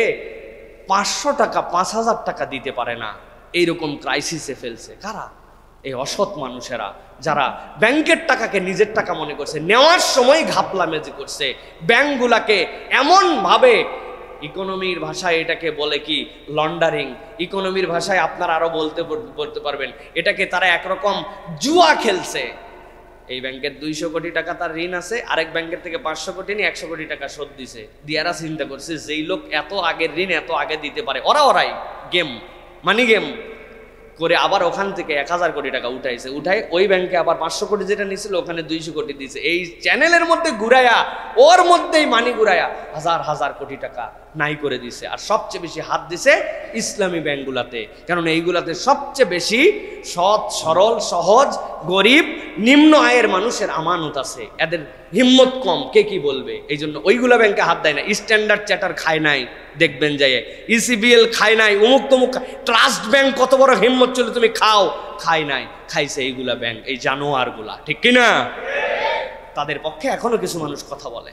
500 টাকা 5000 টাকা দিতে পারে না, এইরকম ক্রাইসিসে ফেলছে। কারা? এই অসৎ মানুষেরা, যারা ব্যাংকের টাকাকে নিজের টাকা মনে করছে, নেওয়ার সময় ঘাপলামেজি করছে। ব্যাংকগুলাকে এমন ভাবে, ইকোনমির ভাষায় এটাকে বলে কি লন্ডারিং, ইকোনমির ভাষায় আপনারা আরো বলতে পারবেন, এটাকে তারা একরকম জুয়া খেলছে। এই ব্যাংকের 200 কোটি টাকা তার ঋণ আছে, আরেক ব্যাংকের থেকে 500 কোটি নিয়ে 100 কোটি টাকা শোধ দিছে। দিয়ারা চিন্তা করছে যেই লোক এত আগের ঋণ এত আগে দিতে পারে, ওরাই গেম, মানি গেম করে আবার ওখান থেকে 1000 কোটি টাকা উঠাইছে। উঠাই ওই ব্যাংকে আবার 500 কোটি যেটা নিয়েছিল ওখানে 200 কোটি দিয়েছে। এই চ্যানেলের মধ্যে ঘুরাইয়া, ওর মধ্যেই মানি ঘুরাইয়া হাজার হাজার কোটি টাকা নাই করে দিছে। আর সবচেয়ে বেশি হাত দিছে ইসলামী ব্যাংকগুলাতে, কারণ এইগুলাতে সবচেয়ে বেশি সৎ সরল সহজ গরিব নিম্ন আয়ের মানুষের আমানত আছে, এদের হিম্মত কম, কে কি বলবে, এই জন্য ওইগুলা ব্যাংকে হাত দেয় না। স্ট্যান্ডার্ড চার্টার খায় নাই, দেখবেন যাই, ইসিবিএল খায় নাই, অমুক তমুক, ট্রাস্ট ব্যাংক কত বড় হিম্মত ছিল তুমি খাও, খায় নাই, খাইছে এইগুলা ব্যাংক, এই জানোয়ারগুলা, ঠিক কিনা? তাদের পক্ষে এখনো কিছু মানুষ কথা বলে,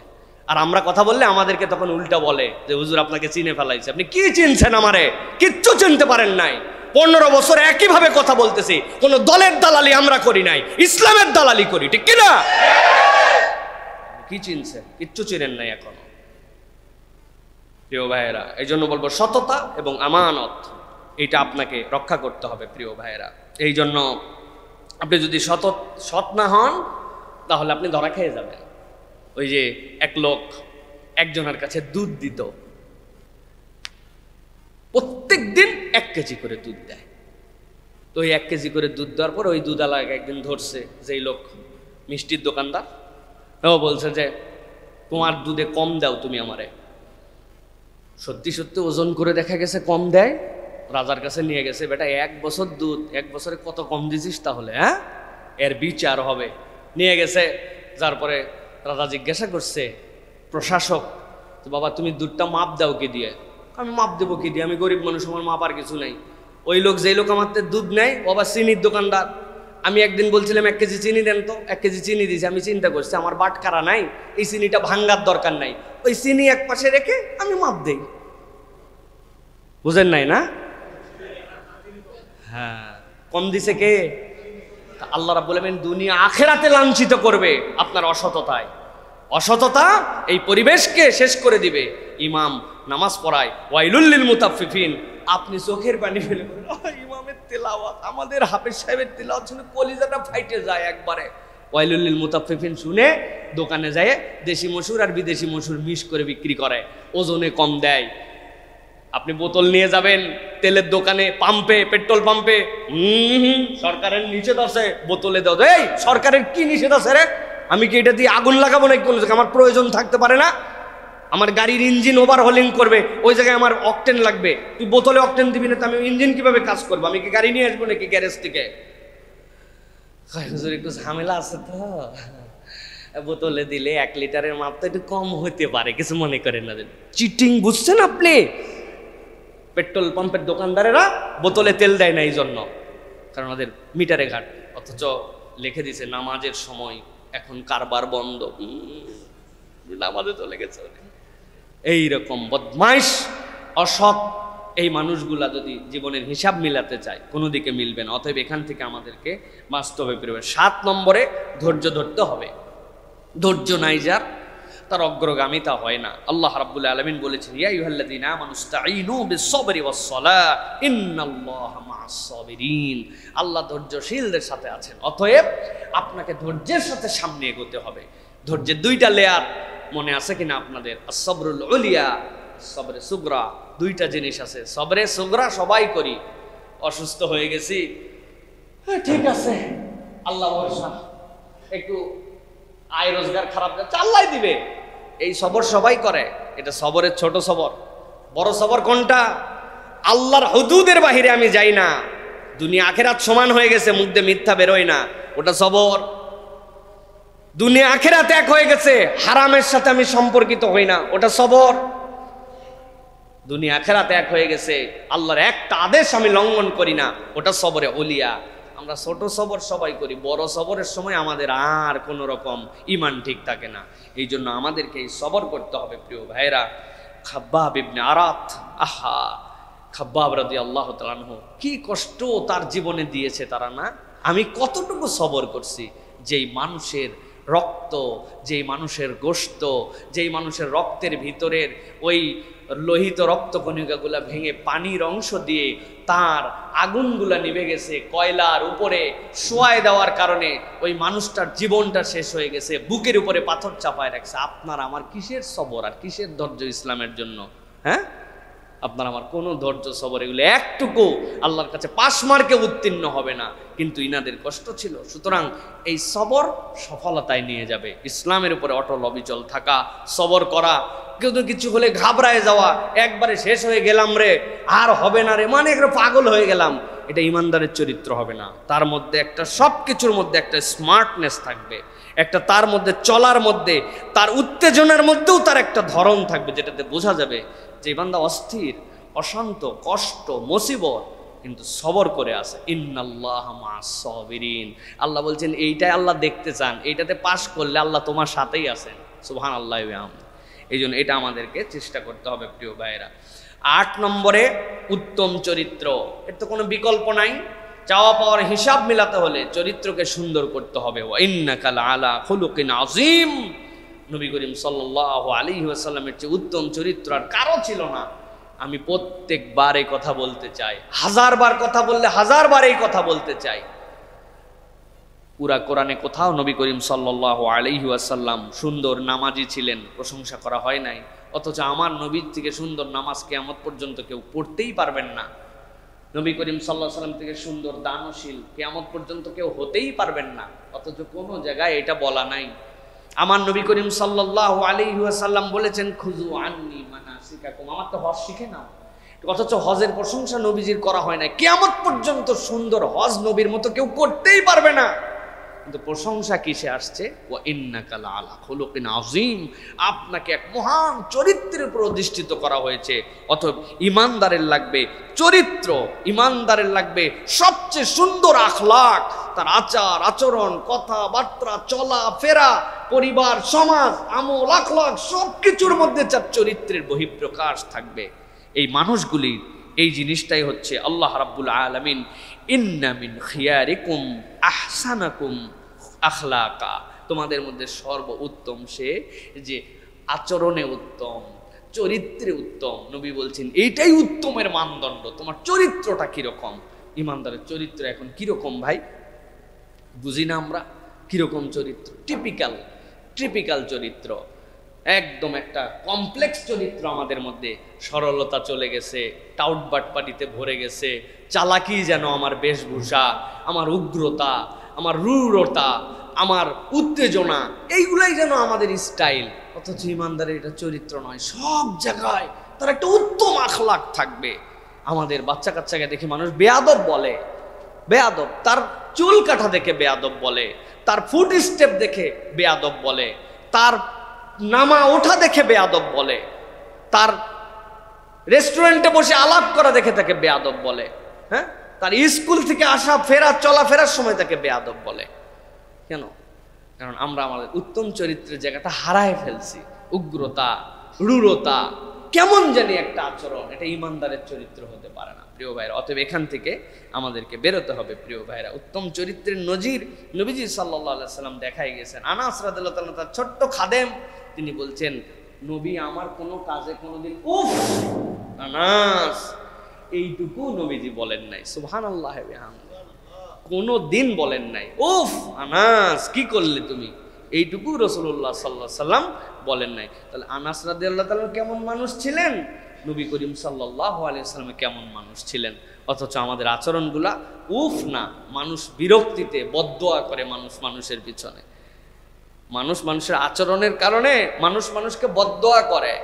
আর আমরা কথা বললে আমাদেরকে তখন উল্টা বলে যে হুজুর আপনাকে চিনে ফেলাইছে, আপনি কি চিনছেন আমারে? কিচ্ছু চিনতে পারেন নাই। 15 বছর একইভাবে কথা বলতেছি, কোন দলের দালালি আমরা করি নাই, ইসলামের দালালি করি, ঠিক কিনা? কি চিনছেন? কিচ্ছু চিনেন নাই এখনো। প্রিয় ভাইয়েরা, এই জন্য বলবো সততা এবং আমানত এটা আপনাকে রক্ষা করতে হবে প্রিয় ভাইয়েরা। এই জন্য আপনি যদি সৎ না হন তাহলে আপনি ধরা খেয়ে যাবেন। ওই যে এক লোক একজনের কাছে দুধ দিত, প্রত্যেক দিন 1 কেজি করে দুধ দেয়। তো ওই 1 কেজি করে দুধ দেওয়ার পর ওই দুধওয়ালাকে একদিন ধরছে যেই লোক, মিষ্টির দোকানদার, ও বলছে যে তোমার দুধে কম দাও তুমি আমারে। সত্যি সত্যি ওজন করে দেখা গেছে কম দেয়, রাজার কাছে নিয়ে গেছে, বেটা 1 বছর দুধ, 1 বছরে কত কম দিছিস তাহলে, হ্যাঁ, এর বিচার হবে। নিয়ে গেছে, যার পরে রাজা জিজ্ঞাসা করছে প্রশাসক, তো বাবা তুমি দুধটা মাপ দাও কি দিয়ে? আমি মাপ দেবো কি দিয়ে, আমি গরিব মানুষ, আমার মাপ আর কিছু নাই। ওই লোক, যেই লোক আমার দুধ নেয়, বাবা চিনির দোকানদার, আমি একদিন বলছিলাম 1 কেজি চিনি দেন তো, 1 কেজি চিনি দিয়েছি। আমি চিন্তা করছি আমার বাটকারা নাই, এই চিনিটা ভাঙ্গার দরকার নাই, ওই চিনি এক পাশে রেখে আমি মাপ দেই। বুঝেন নাই না? হ্যাঁ, কম দিছে কে? আল্লাহ রাব্বুল আলামিন দুনিয়া আখিরাতে লাঞ্ছিত করবে আপনার অসততায়। অসততা এই পরিবেশকে শেষ করে দিবে। ইমাম নামাজ পড়ায়, ওয়াইলুল লিল মুতাফফিফিন, আপনি চোখের পানি ফেলে বলেন ইমামের তেলাওয়াত, আমাদের হাফেজ সাহেবের তেলাওয়াত শুনে কলিজাটা ফাইটে যায় একবারে। ওয়াইলুল লিল মুতাফফিফিন শুনে দোকানে যায় দেশি মসুর আর বিদেশি মসুর মিশ করে বিক্রি করে, ওজনে কম দেয়। আপনি বোতল নিয়ে যাবেন তেলের দোকানে, পাম্পে, পেট্রোল পাম্পে, সরকারের নিষেধ আছে বোতলে দাও। এই সরকারের কি নিষেধ আছে রে? আমি কি এটা দিয়ে আগুন লাগাবো নাকি? কোনো আমার প্রয়োজন থাকতে পারে না? আমার গাড়ির ইঞ্জিন ওভারহলিং করবে, ওই জায়গায় আমার অকটেন লাগবে, তুই বোতলে অকটেন দিবি না তো আমি ইঞ্জিন কিভাবে কাজ করবো? আমি কি গাড়ি নিয়ে আসবো নাকি গ্যারেজ থেকে? হুজুর একটু ঝামেলা আছে তো, বোতলে দিলে 1 লিটারের মাপ তো একটু কম হতে পারে, কিছু মনে করেন না। চিটিং বুঝছেন আপনি? পেট্রোল পাম্পের দোকানদারেরা বোতলে তেল দেয় না এই জন্য, কারণ ওদের মিটারে ঘাট, অথচ লিখে দিছে নামাজের সময় এখন কারবার বন্ধ, নামাজে চলে গেছে। এইরকম বদমাইশ অসৎ এই মানুষগুলা যদি জীবনের হিসাব মিলাতে চায় কোনো দিকে মিলবে না। অতএব এখান থেকে আমাদেরকে বাস্তবে ফিরবে। 7 নম্বরে ধৈর্য ধরতে হবে। ধৈর্য নাই যার, তার অগ্রগামিতা হয় না। আল্লাহ রাব্বুল আলামিন বলেছেন, ইয়া আইয়ুহাল্লাযীনা আমানুস্তাঈনু বিস-সাবরি ওয়াস-সালাহ ইন্নাল্লাহা মা'আস-সাবিরিন। আল্লাহ ধৈর্যশীলদের সাথে আছেন। অতএব আপনাকে ধৈর্যের সাথে সামনে এগোতে হবে। ধৈর্যের 2টা লেয়ার মনে আছে কিনা আপনাদের? আস-সাবরুল উলিয়া, সবরে সুগরা, 2টা জিনিস আছে। সবরে সুগরা সবাই করি, অসুস্থ হয়ে গেছি, হ্যাঁ ঠিক আছে আল্লাহ ভরসা, একটু আয় রোজগার খারাপ যাচ্ছে আল্লাহ দিবে, এই সবর সবাই করে। এটা সবরের ছোট সবর। বড় সবর কোনটা? আল্লাহর হুদুদের বাহিরে আমি যাই না, দুনিয়া আখেরাত সমান হয়ে গেছে, মুখ দিয়ে মিথ্যা বেরোয় না, ওটা সবর। দুনিয়া আখেরাত এক হয়ে গেছে, হারামের সাথে আমি সম্পর্কিত হই না, ওটা সবর। দুনিয়া আখেরাত এক হয়ে গেছে, আল্লাহর একটা আদেশ আমি লঙ্ঘন করি না, ওটা সবরে ওলিয়া। আমরা ছোট সবর সবাই করি, বড় সবরের সময় আমাদের আর কোন রকম ঈমান ঠিক থাকে না। এই জন্য আমাদেরকে এই সবর করতে হবে। প্রিয় ভাইরা, খাব্বাব ইবনে আরাত, আহা খাব্বাব রাদিয়াল্লাহু তাআলা আনহু, কি কষ্ট তার জীবনে দিয়েছে তারা না। আমি কতটুকু সবর করছি, যেই মানুষের রক্ত, যেই মানুষের গোশত, যেই মানুষের রক্তের ভিতরের ওই লোহিত রক্তকণিকাগুলা ভেঙে পানির অংশ দিয়ে তার আগুনগুলা নিভে গেছে, কয়লার উপরে শোয়ায় দেওয়ার কারণে ওই মানুষটার জীবনটা শেষ হয়ে গেছে, বুকের উপরে পাথর চাপায় রাখছে। আপনার আমার কিসের সবর আর কিসের ধৈর্য ইসলামের জন্য? হ্যাঁ, আপনার আমার কোনো ধৈর্য সবর এগুলো একটুকু আল্লাহর কাছে 5 মার্কে উত্তীর্ণ হবে না, কিন্তু ইনাদের কষ্ট ছিল। সুতরাং এই সবর সফলতায় নিয়ে যাবে। ইসলামের উপরে অটল অবিচল থাকা, সবর করা, কিন্তু কিছু হলে ঘাবড়ায় যাওয়া, একবারে শেষ হয়ে গেলাম রে, আর হবে না রে, মানে একটা পাগল হয়ে গেলাম, এটা ইমানদারের চরিত্র হবে না। তার মধ্যে একটা সবকিছুর মধ্যে একটা স্মার্টনেস থাকবে, একটা তার মধ্যে চলার মধ্যে, তার উত্তেজনার মধ্যেও তার একটা ধরন থাকবে, যেটাতে বোঝা যাবে যে বান্দা অস্থির, অশান্ত, কষ্ট, মুসিবত, কিন্তু সবর করে আছে। ইন্নাল্লাহা মা'আস-সাবিরিন। আল্লাহ বলছেন এইটাই আল্লাহ দেখতে চান, এইটাতে পাশ করলে আল্লাহ তোমার সাথেই আছেন। সুবহানাল্লাহি ওয়া বিহামদিহি। এই জন্য এটা আমাদেরকে চেষ্টা করতে হবে প্রিয় ভাইয়েরা। 8 নম্বরে উত্তম চরিত্র, এর তো কোনো বিকল্প নাই। চাওয়া পাওয়ার হিসাব মিলাতে হলে চরিত্রকে সুন্দর করতে হবে। ওয়া ইন্নাকা লাআলা খুলুকিন আযীম। নবী করিম সাল্লাল্লাহু আলাইহি ওয়াসাল্লামের চেয়ে উত্তম চরিত্র আর কারো ছিল না। আমি প্রত্যেকবার এই কথা বলতে চাই, 1000 বার কথা বললে 1000 বার এই কথা বলতে চাই। পুরা কোরআনে কোথাও নবী করিম সাল্লাল্লাহু আলাইহি ওয়াসাল্লাম সুন্দর নামাজি ছিলেন প্রশংসা করা হয় নাই। অথচ আমার নবীর থেকে সুন্দর নামাজ কিয়ামত পর্যন্ত কেউ পড়তেই পারবেন না। নবী করিম সাল্লাল্লাহু আলাইহি ওয়াসাল্লাম থেকে সুন্দর দানশীল কিয়ামত পর্যন্ত কেউ হতেই পারবেন না। অথচ কোনো জায়গায় এটা বলা নাই। আমার নবী করিম সাল্লাল্লাহু আলাইহি ওয়াসাল্লাম বলেছেন, খুযু আন্নী মানাসিকাকুম, আমার তো হজ শিখে নাও। অথচ হজের প্রশংসা নবীজির করা হয় না। কিয়ামত পর্যন্ত সুন্দর হজ নবীর মতো কেউ করতেই পারবে না। কিন্তু প্রশংসা কিসে আসছে? ওয়া ইন্নাকা লাআলা খুলুকিন আযীম, আপনাকে এক মহান চরিত্রের উপর অধিষ্ঠিত করা হয়েছে। অতএব ইমানদারের লাগবে চরিত্র, ইমানদারের লাগবে সবচেয়ে সুন্দর আখলাক, তার আচার আচরণ, কথাবার্তা, চলা ফেরা, পরিবার, সমাজ, আমল, আখলাক সবকিছুর মধ্যে যার চরিত্রের বহিঃপ্রকাশ থাকবে। এই মানুষগুলি, এই জিনিসটাই হচ্ছে আল্লাহ রাব্বুল আলামিন ইন্না মিন খিয়ারিকুম আহসানাকুম আখলাকা, তোমাদের মধ্যে সর্ব উত্তম সে যে আচরণে উত্তম, চরিত্রে উত্তম। নবী বলছেন এইটাই উত্তমের মানদণ্ড। তোমার চরিত্রটা কিরকম? ইমানদারের চরিত্র এখন কিরকম ভাই বুঝি না আমরা? কিরকম চরিত্র? টিপিক্যাল চরিত্র, একদম একটা কমপ্লেক্স চরিত্র আমাদের মধ্যে। সরলতা চলে গেছে, টাউট বাটপাটিতে ভরে গেছে, চালাকি যেন আমার বেশভূষা, আমার উগ্রতা, আমার রূঢ়তা, আমার উত্তেজনা, এইগুলাই যেন আমাদের স্টাইল। অথচ ইমানদারের এটা চরিত্র নয়। সব জায়গায় তার একটা উত্তম আখলাক থাকবে। আমাদের বাচ্চা কাচ্চাকে দেখে মানুষ বেয়াদব বলে, বেয়াদব, তার চুল কাটা দেখে বেয়াদব বলে, তার ফুট স্টেপ দেখে বেয়াদব বলে, তার নামা ওঠা দেখে বেয়াদব বলে, তার রেস্টুরেন্টে বসে আলাপ করা দেখে তাকে বেয়াদব বলে, হ্যাঁ, তার স্কুল থেকে আসা ফেরা চলাফেরার সময় তাকে বেয়াদব বলে। কেন? কারণ আমরা আমাদের উত্তম চরিত্রের জায়গাটা হারায় ফেলছি। উগ্রতা, রূঢ়তা, কেমন জানি একটা আচরণ, এটা ইমানদারের চরিত্র হতে পারে না প্রিয় ভাইরা। অতএব এখান থেকে আমাদেরকে বেরোতে হবে প্রিয় ভাইরা। উত্তম চরিত্রের নজির নবীজি সাল্লাল্লাহু আলাইহি সাল্লাম দেখাই গেছেন। আনাস রাদিয়াল্লাহু তাআলা তার ছোট্ট খাদেম, তিনি বলছেন, নবী আমার কোনো কাজে কোনোদিন উফ আনাস এইটুকু নবীজি বলেন নাই। সুবহানাল্লাহ, কোনো দিন বলেন নাই উফ আনাস কি করলে তুমি, এইটুকু রাসূলুল্লাহ সাল্লাল্লাহু আলাইহি সাল্লাম বলেন নাই। তাহলে আনাস রাদিয়াল্লাহু তাআলা কেমন মানুষ ছিলেন, নবী করিম সাল্লাল্লাহু আলাইহি সাল্লাম কেমন মানুষ ছিলেন। অথচ আমাদের আচরণগুলা উফ না, মানুষ বিরক্তিতে বদদোয়া করে মানুষের পিছনে, মানুষের আচরণের কারণে মানুষকে বদদোয়া করে।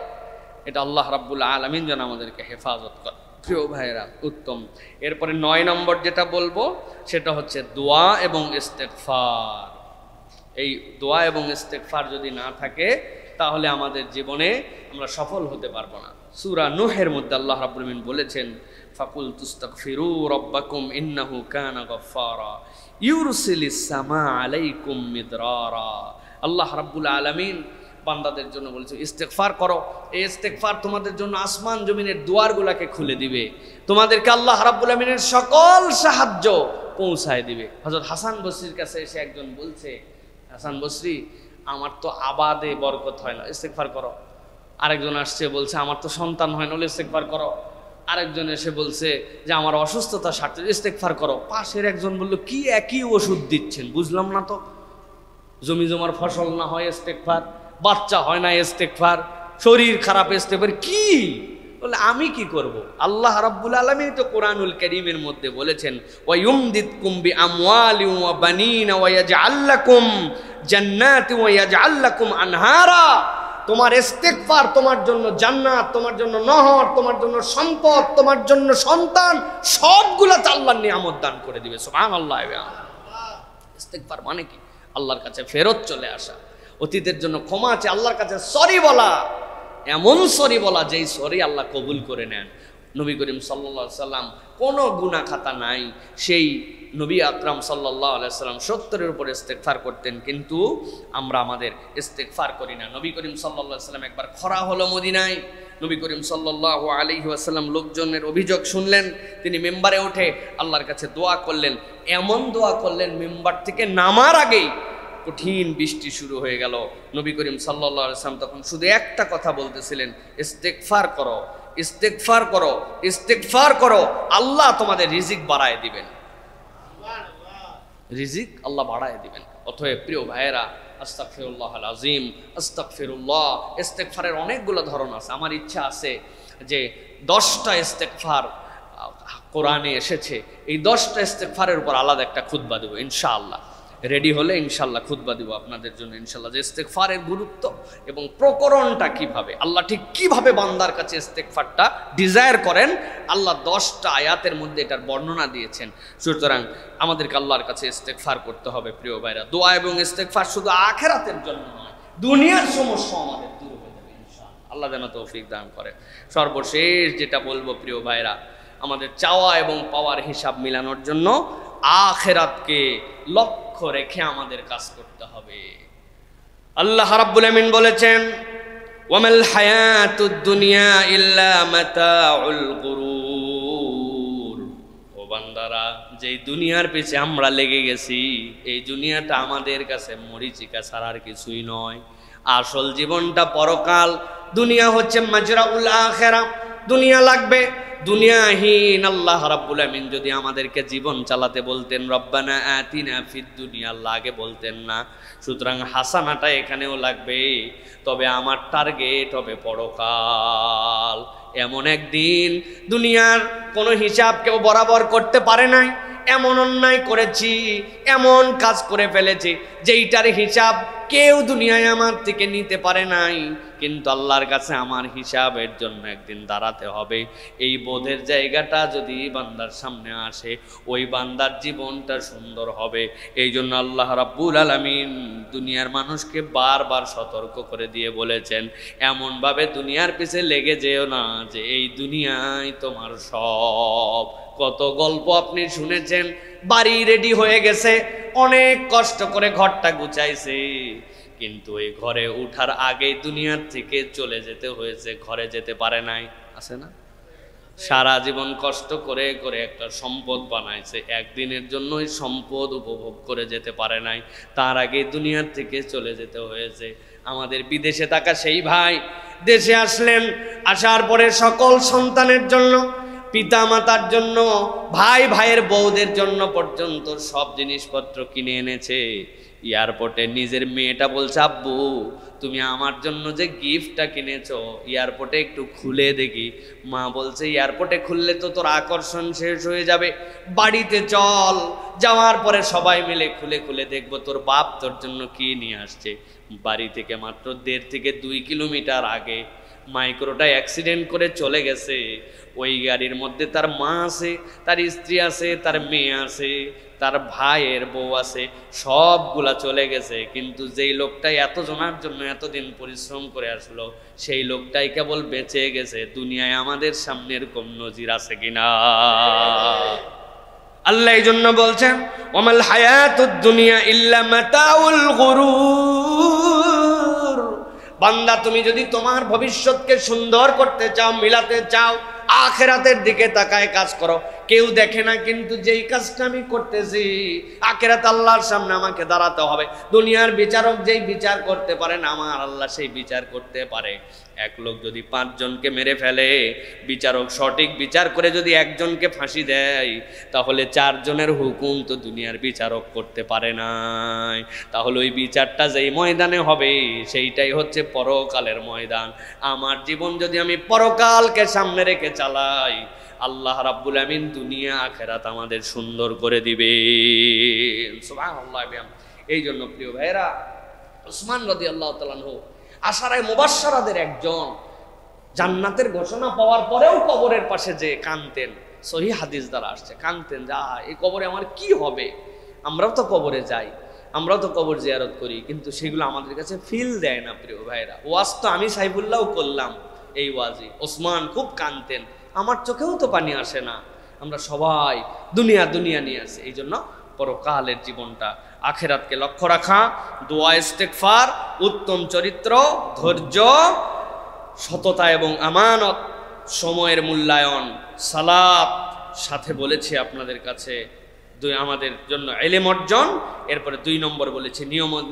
এটা আল্লাহ রাব্বুল আলামিন যেন আমাদেরকে হেফাজত করে প্রিয় ভাইরা। উত্তম। এরপরে 9 নম্বর যেটা বলবো সেটা হচ্ছে দোয়া এবং ইস্তেগফার। এই দোয়া এবং ইস্তেগফার যদি না থাকে তাহলে আমাদের জীবনে আমরা সফল হতে পারবো না। সূরা নূহের মধ্যে আল্লাহ রাব্বুল আলামিন বলেছেন, ফাকুল তুস্তাগফিরু রাব্বাকুম ইন্নাহু কানা গাফফারা ইউরসিলিস সামা আলাইকুম মিদরারা। আল্লাহ রাব্বুল আলামিন বান্দাদের জন্য বলেছে ইস্তেগফার করো। এই ইস্তেগফার তোমাদের জন্য আসমান জমিনের দুয়ারগুলোকে খুলে দিবে, তোমাদেরকে আল্লাহ রাব্বুল আলামিনের সকল সাহায্য পৌঁছায় দিবে। হযরত হাসান বসরির কাছে এসে একজন বলছে, হাসান বসরি আমার তো আবাদে বরকত হয় না, ইস্তেগফার করো। আরেকজন আসছে বলছে আমার তো সন্তান হয় না, ইস্তেগফার করো। আরেকজন এসে বলছে যে আমার অসুস্থতা সারতে, ইস্তেগফার করো। পাশের একজন বলল কি একই ওষুধ দিচ্ছেন, বুঝলাম না তো। জমি জমার ফসল না হয় ইস্তেগফার, বাচ্চা হয় না ইস্তেগফার, শরীর খারাপ ইস্তেগফার, কি বলে আমি কি করব? আল্লাহ রাব্বুল আলামিন তো কোরআনুল কারীমের মধ্যে বলেছেন, ওয়া ইউমদিদকুম বিআমওয়ালিন ওয়া বানিনা ওয়া ইয়াজআল লাকুম জান্নাতি ওয়া ইয়াজআল লাকুম আনহারা। তোমার ইস্তেগফার তোমার জন্য জান্নাত, তোমার জন্য নহর, তোমার জন্য সম্পদ, তোমার জন্য সন্তান, সবগুলা আল্লাহর নিয়ামত দান করে দিবে। সুবহানাল্লাহ। ইস্তেগফার মানে কি? আল্লাহর কাছে ফেরত চলে আসা, অতীতের জন্য ক্ষমা আছে, আল্লাহর কাছে সরি বলা, এমন সরি বলা যেই সরি আল্লাহ কবুল করে নেন। নবী করিম সাল্লাল্লাহু আলাইহি সাল্লাম কোনো গুনাহ খাতা নাই, সেই নবী আকরাম সাল্লাল্লাহু আলাইহি সাল্লাম 70-এর উপরে ইস্তেগফার করতেন, কিন্তু আমরা আমাদের ইস্তেগফার করি না। নবী করিম সাল্লাল্লাহু আলাইহি সাল্লাম একবার খরা হলো মদিনায়, নবী করিম সাল্লাল্লাহু আলাইহি ওয়াসাল্লাম লোকজনের অভিযোগ শুনলেন, তিনি মেম্বারে উঠে আল্লাহর কাছে দোয়া করলেন। এমন দোয়া করলেন মেম্বার থেকে নামার আগেই কঠিন বৃষ্টি শুরু হয়ে গেল। নবী করিম সাল্লাল্লাহু আলাইহি ওয়াসাল্লাম তখন শুধু একটা কথা বলতেছিলেন, ইস্তেগফার করো, ইস্তেগফার করো, ইস্তেগফার করো, আল্লাহ তোমাদের রিজিক বাড়ায় দিবেন, রিজিক আল্লাহ বাড়ায় দিবেন। অতএব প্রিয় ভাইয়েরা, আস্তাগফিরুল্লাহল আযীম, আস্তাগফিরুল্লাহ। ইস্তেগফারের অনেকগুলো ধরন আছে। আমার ইচ্ছা আছে যে 10টা ইস্তেগফার কোরআনে এসেছে, এই 10টা ইস্তেগফারের উপর আলাদা একটা খুতবা দেব ইনশাআল্লাহ। রেডি হলে ইনশাআল্লাহ খুতবা দিব আপনাদের জন্য ইনশাআল্লাহ, যে ইস্তেগফারের গুরুত্ব এবং প্রকরণটা কিভাবে, আল্লাহ ঠিক কিভাবে বান্দার কাছে ইস্তেগফারটা ডিজায়ার করেন, আল্লাহ 10টা আয়াতের মধ্যে এটার বর্ণনা দিয়েছেন। সুতরাং আমাদেরকে আল্লাহর কাছে ইস্তেগফার করতে হবে প্রিয় ভাইরা। দোয়া এবং ইস্তেগফার শুধু আখিরাতের জন্য নয়, দুনিয়ার সমস্যা আমাদের দূর হয়ে যাবে ইনশাআল্লাহ। আল্লাহ যেন তৌফিক দান করেন। সর্বশেষ যেটা বলবো প্রিয় ভাইরা, আমাদের চাওয়া এবং পাওয়ার হিসাব মিলানোর জন্য আখিরাতকে লক্ষ্য রেখে আমাদের কাজ করতে হবে। আল্লাহ রাব্বুল আমিন বলেছেন, ওয়ামাল হায়াতুদ দুনিয়া ইল্লা মাতাউল গুরুর। ও বান্দারা, যেই দুনিয়ার পিছে আমরা লেগে গেছি, এই দুনিয়াটা আমাদের কাছে মরিচিকা ছাড়া আর কিছুই নয়। আসল জীবনটা পরকাল। দুনিয়া হচ্ছে মাজরাউল আখিরা, দুনিয়া লাগবে, দুনিয়াহীন। আল্লাহ রাব্বুল আমিন যদি আমাদেরকে জীবন চালাতে বলতেন, রব্বানা আতিনা ফিদ দুনিয়া, আল্লাহ আগে বলতেন না। সুতরাং হাসানাটা এখানেও লাগবে, তবে আমার টার্গেট হবে পরকাল। এমন একদিন দুনিয়ার কোনো হিসাব কেউ বরাবর করতে পারে নাই, এমন অন্যায় করেছি, এমন কাজ করে ফেলেছি যেইটার হিসাব কেউ দুনিয়ায় আমার থেকে নিতে পারে নাই, কিন্তু আল্লাহর কাছে আমার হিসাবের জন্য একদিন দাঁড়াতে হবে। এই বোধের জায়গাটা যদি বান্দার সামনে আসে, ওই বান্দার জীবনটা সুন্দর হবে। এই জন্য আল্লাহ রাব্বুল আলামিন দুনিয়ার মানুষকে বারবার সতর্ক করে দিয়ে বলেছেন, এমনভাবে দুনিয়ার পিছে লেগে যেও না যে এই দুনিয়ায় তোমার সব। কত গল্প আপনি শুনেছেন, বাড়ি রেডি হয়ে গেছে, অনেক কষ্ট করে ঘরটা গুছাইছে, কিন্তু এই ঘরে উঠার আগেই দুনিয়ার থেকে চলে যেতে হয়েছে, ঘরে যেতে পারে নাই। আছে না? সারা জীবন কষ্ট করে করে একটা সম্পদ বানাইছে, একদিনের জন্য ওই সম্পদ উপভোগ করে যেতে পারে নাই, তার আগে দুনিয়ার থেকে চলে যেতে হয়েছে। আমাদের বিদেশে থাকা সেই ভাই দেশে আসলেন, আসার পরে সকল সন্তানের জন্য, পিতা মাতার জন্য, ভাই ভাইয়ের বউদের জন্য পর্যন্ত সব জিনিসপত্র কিনে এনেছে। এয়ারপোর্টে নিজের মেয়েটা বলছে, আব্বু তুমি আমার জন্য যে গিফটটা কিনেছো এয়ারপোর্টে একটু খুলে দেখি। মা বলছে, এয়ারপোর্টে খুললে তো তোর আকর্ষণ শেষ হয়ে যাবে, বাড়িতে চল, যাওয়ার পরে সবাই মিলে খুলে খুলে দেখবো তোর বাপ তোর জন্য কি নিয়ে আসছে। বাড়ি থেকে মাত্র 1.5 থেকে 2 কিলোমিটার আগে মাইক্রোটা অ্যাক্সিডেন্ট করে চলে গেছে। ওই গাড়ির মধ্যে তার মা আছে, তার স্ত্রী আছে, তার মেয়ে আছে, তার ভাইয়ের বউ আছে, সবগুলা চলে গেছে। কিন্তু যেই লোকটাই এতজনের জন্য এতদিন পরিশ্রম করে আসলো, সেই লোকটাই কেবল বেঁচে গেছে। দুনিয়ায় আমাদের সামনে এরকম নজির আছে কিনা? আল্লাহ এই জন্য বলছেন, ওয়ামাল হায়াতুদ দুনিয়া ইল্লা মাতাউল গুরুর। বান্দা তুমি যদি তোমার ভবিষ্যৎকে সুন্দর করতে চাও, মিলাতে চাও, আখিরাতের দিকে তাকায় কাজ করো। কেউ দেখে না, কিন্তু যেই কাজটা আমি করতেছি আখিরাত আল্লাহর সামনে আমাকে দাঁড়াতে হবে। দুনিয়ার বিচারক যেই বিচার করতে পারেন, আমার আল্লাহ সেই বিচার করতে পারে। এক লোক যদি 5 জনকে মেরে ফেলে, বিচারক সঠিক বিচার করে যদি একজনকে ফাঁসি দেয়, তাহলে 4 জনের হুকুম তো দুনিয়ার বিচারক করতে পারে নাই। তাহলে ওই বিচারটা যেই ময়দানে হবে সেইটাই হচ্ছে পরকালের ময়দান। আমার জীবন যদি আমি পরকালকে সামনে রেখে চালাই, আল্লাহ রাব্বুল আমিন দুনিয়া আখিরাত আমাদের সুন্দর করে দিবে। সুবহানাল্লাহ। এই জন্য প্রিয় ভাইরা, উসমান রাদিয়াল্লাহু তাআলা আনহু আশারায়ে মুবাশশারাদের একজন, জান্নাতের ঘোষণা পাওয়ার পরেও কবরের পাশে যে কাঁদতেন, সহিহ হাদিস দ্বারা আসছে, কাঁদতেন যা এই কবরে আমার কি হবে। আমরাও তো কবরে যাই, আমরাও তো কবর জিয়ারত করি, কিন্তু সেগুলো আমাদের কাছে ফিল দেয় না। প্রিয় ভাইরা, ওয়াজ তো আমি সাইফুল্লাহও করলাম, এই ওয়াজি ওসমান খুব কাঁদতেন, আমার চোখেও তো পানি আসে না। আমরা সবাই দুনিয়া দুনিয়া নিয়ে আসি। এই জন্য পরকালের জীবনটা, আখিরাতকে লক্ষ্য রাখা, দোয়া, ইস্তেগফার, উত্তম চরিত্র, ধৈর্য, সততা এবং আমানত, সময়ের মূল্যায়ন, সালাত, সাথে বলেছি আপনাদের কাছে আমাদের জন্য ইলম অর্জন, এরপরে 2 নম্বর বলেছি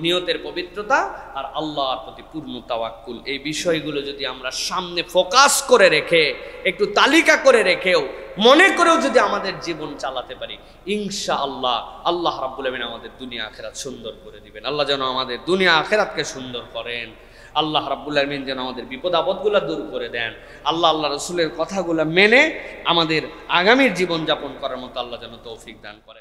নিয়তের পবিত্রতা আর আল্লাহর প্রতি পূর্ণ তাওয়াক্কুল। এই বিষয়গুলো যদি আমরা সামনে ফোকাস করে রেখে, একটু তালিকা করে রেখেও, মনে করেও যদি আমাদের জীবন চালাতে পারি, ইনশাআল্লাহ আল্লাহ রাব্বুল আমিন আমাদের দুনিয়া আখিরাত সুন্দর করে দিবেন। আল্লাহ যেন আমাদের দুনিয়া আখিরাতকে সুন্দর করেন। আল্লাহ রাব্বুল আমিন যেন আমাদের বিপদ আপদগুলো দূর করে দেন। আল্লাহ রাসূলের কথাগুলো মেনে আমাদের আগামীর জীবন যাপন করার মতো আল্লাহ যেন তৌফিক দান করেন।